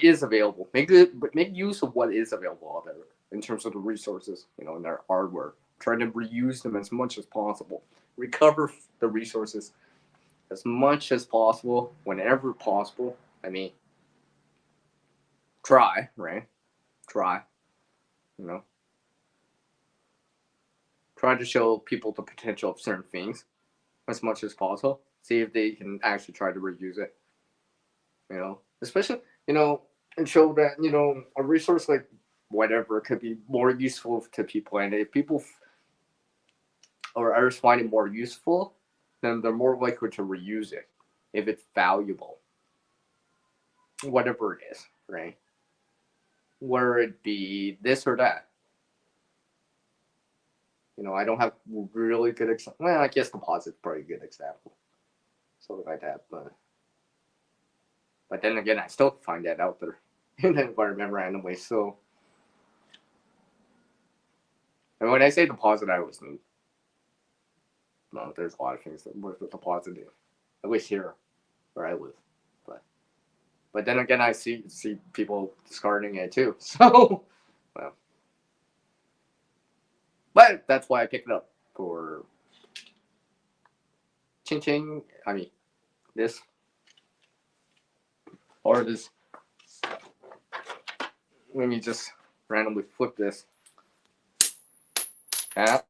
is available. Make use of what is available out there in terms of the resources, in their hardware. Trying to reuse them as much as possible. Recover the resources as much as possible, whenever possible. I mean, try, right? Try, you know, try to show people the potential of certain things as much as possible. See if they can actually try to reuse it. Especially, and show that a resource like whatever could be more useful to people, and if people or others find it more useful, then they're more likely to reuse it if it's valuable, whatever it is, right? Whether it be this or that. I don't have really good example. Well, I guess composite's probably a good example, something like that. But then again, I still find that out there in the environment randomly. So, and when I say deposit, I always mean, no, there's a lot of things that work with deposit, at least here where I live. But but then again, I see people discarding it too. So, well, but that's why I picked it up for ching ching. I mean, this or this. Let me just randomly flip this app.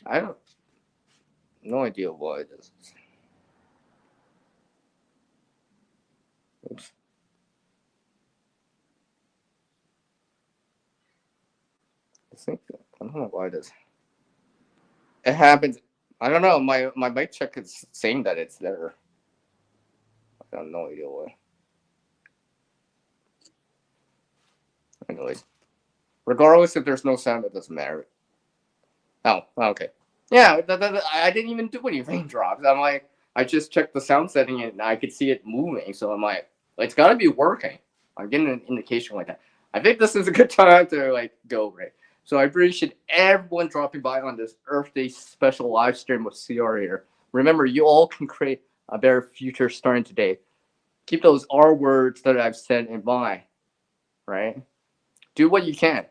I don't, no idea why it is. Oops. I don't know why it is. It happens. I don't know. My mic check is saying that it's there. I have no idea why. Anyways, regardless if there's no sound, it doesn't matter. Oh, okay. Yeah, I didn't even do any raindrops. I'm like, I just checked the sound setting and I could see it moving. So I'm like, it's got to be working. I'm getting an indication like that. I think this is a good time to like go, right? So I appreciate everyone dropping by on this Earth Day special live stream with CR here. Remember, you all can create a better future starting today. Keep those R words that I've said in mind, right? Do what you can.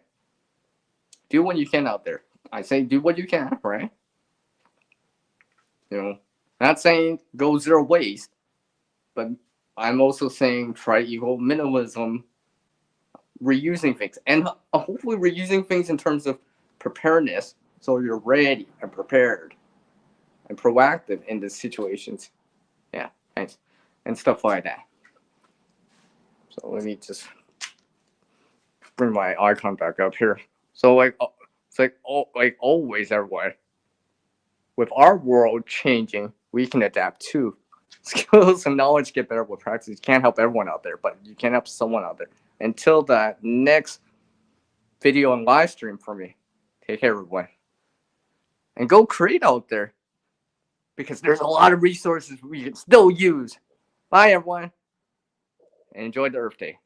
Do what you can out there. I say do what you can, right? You know, not saying go zero waste, but I'm also saying try equal minimalism, reusing things, and hopefully reusing things in terms of preparedness, so you're ready and prepared and proactive in these situations. Yeah, thanks, and stuff like that. So let me just bring my icon back up here. So like, it's like always, everyone. With our world changing, we can adapt too. Skills and knowledge get better with practice. You can't help everyone out there, but you can help someone out there. Until that next video and live stream for me, take care, everyone. And go create out there because there's a lot of resources we can still use. Bye, everyone, and enjoy the Earth Day.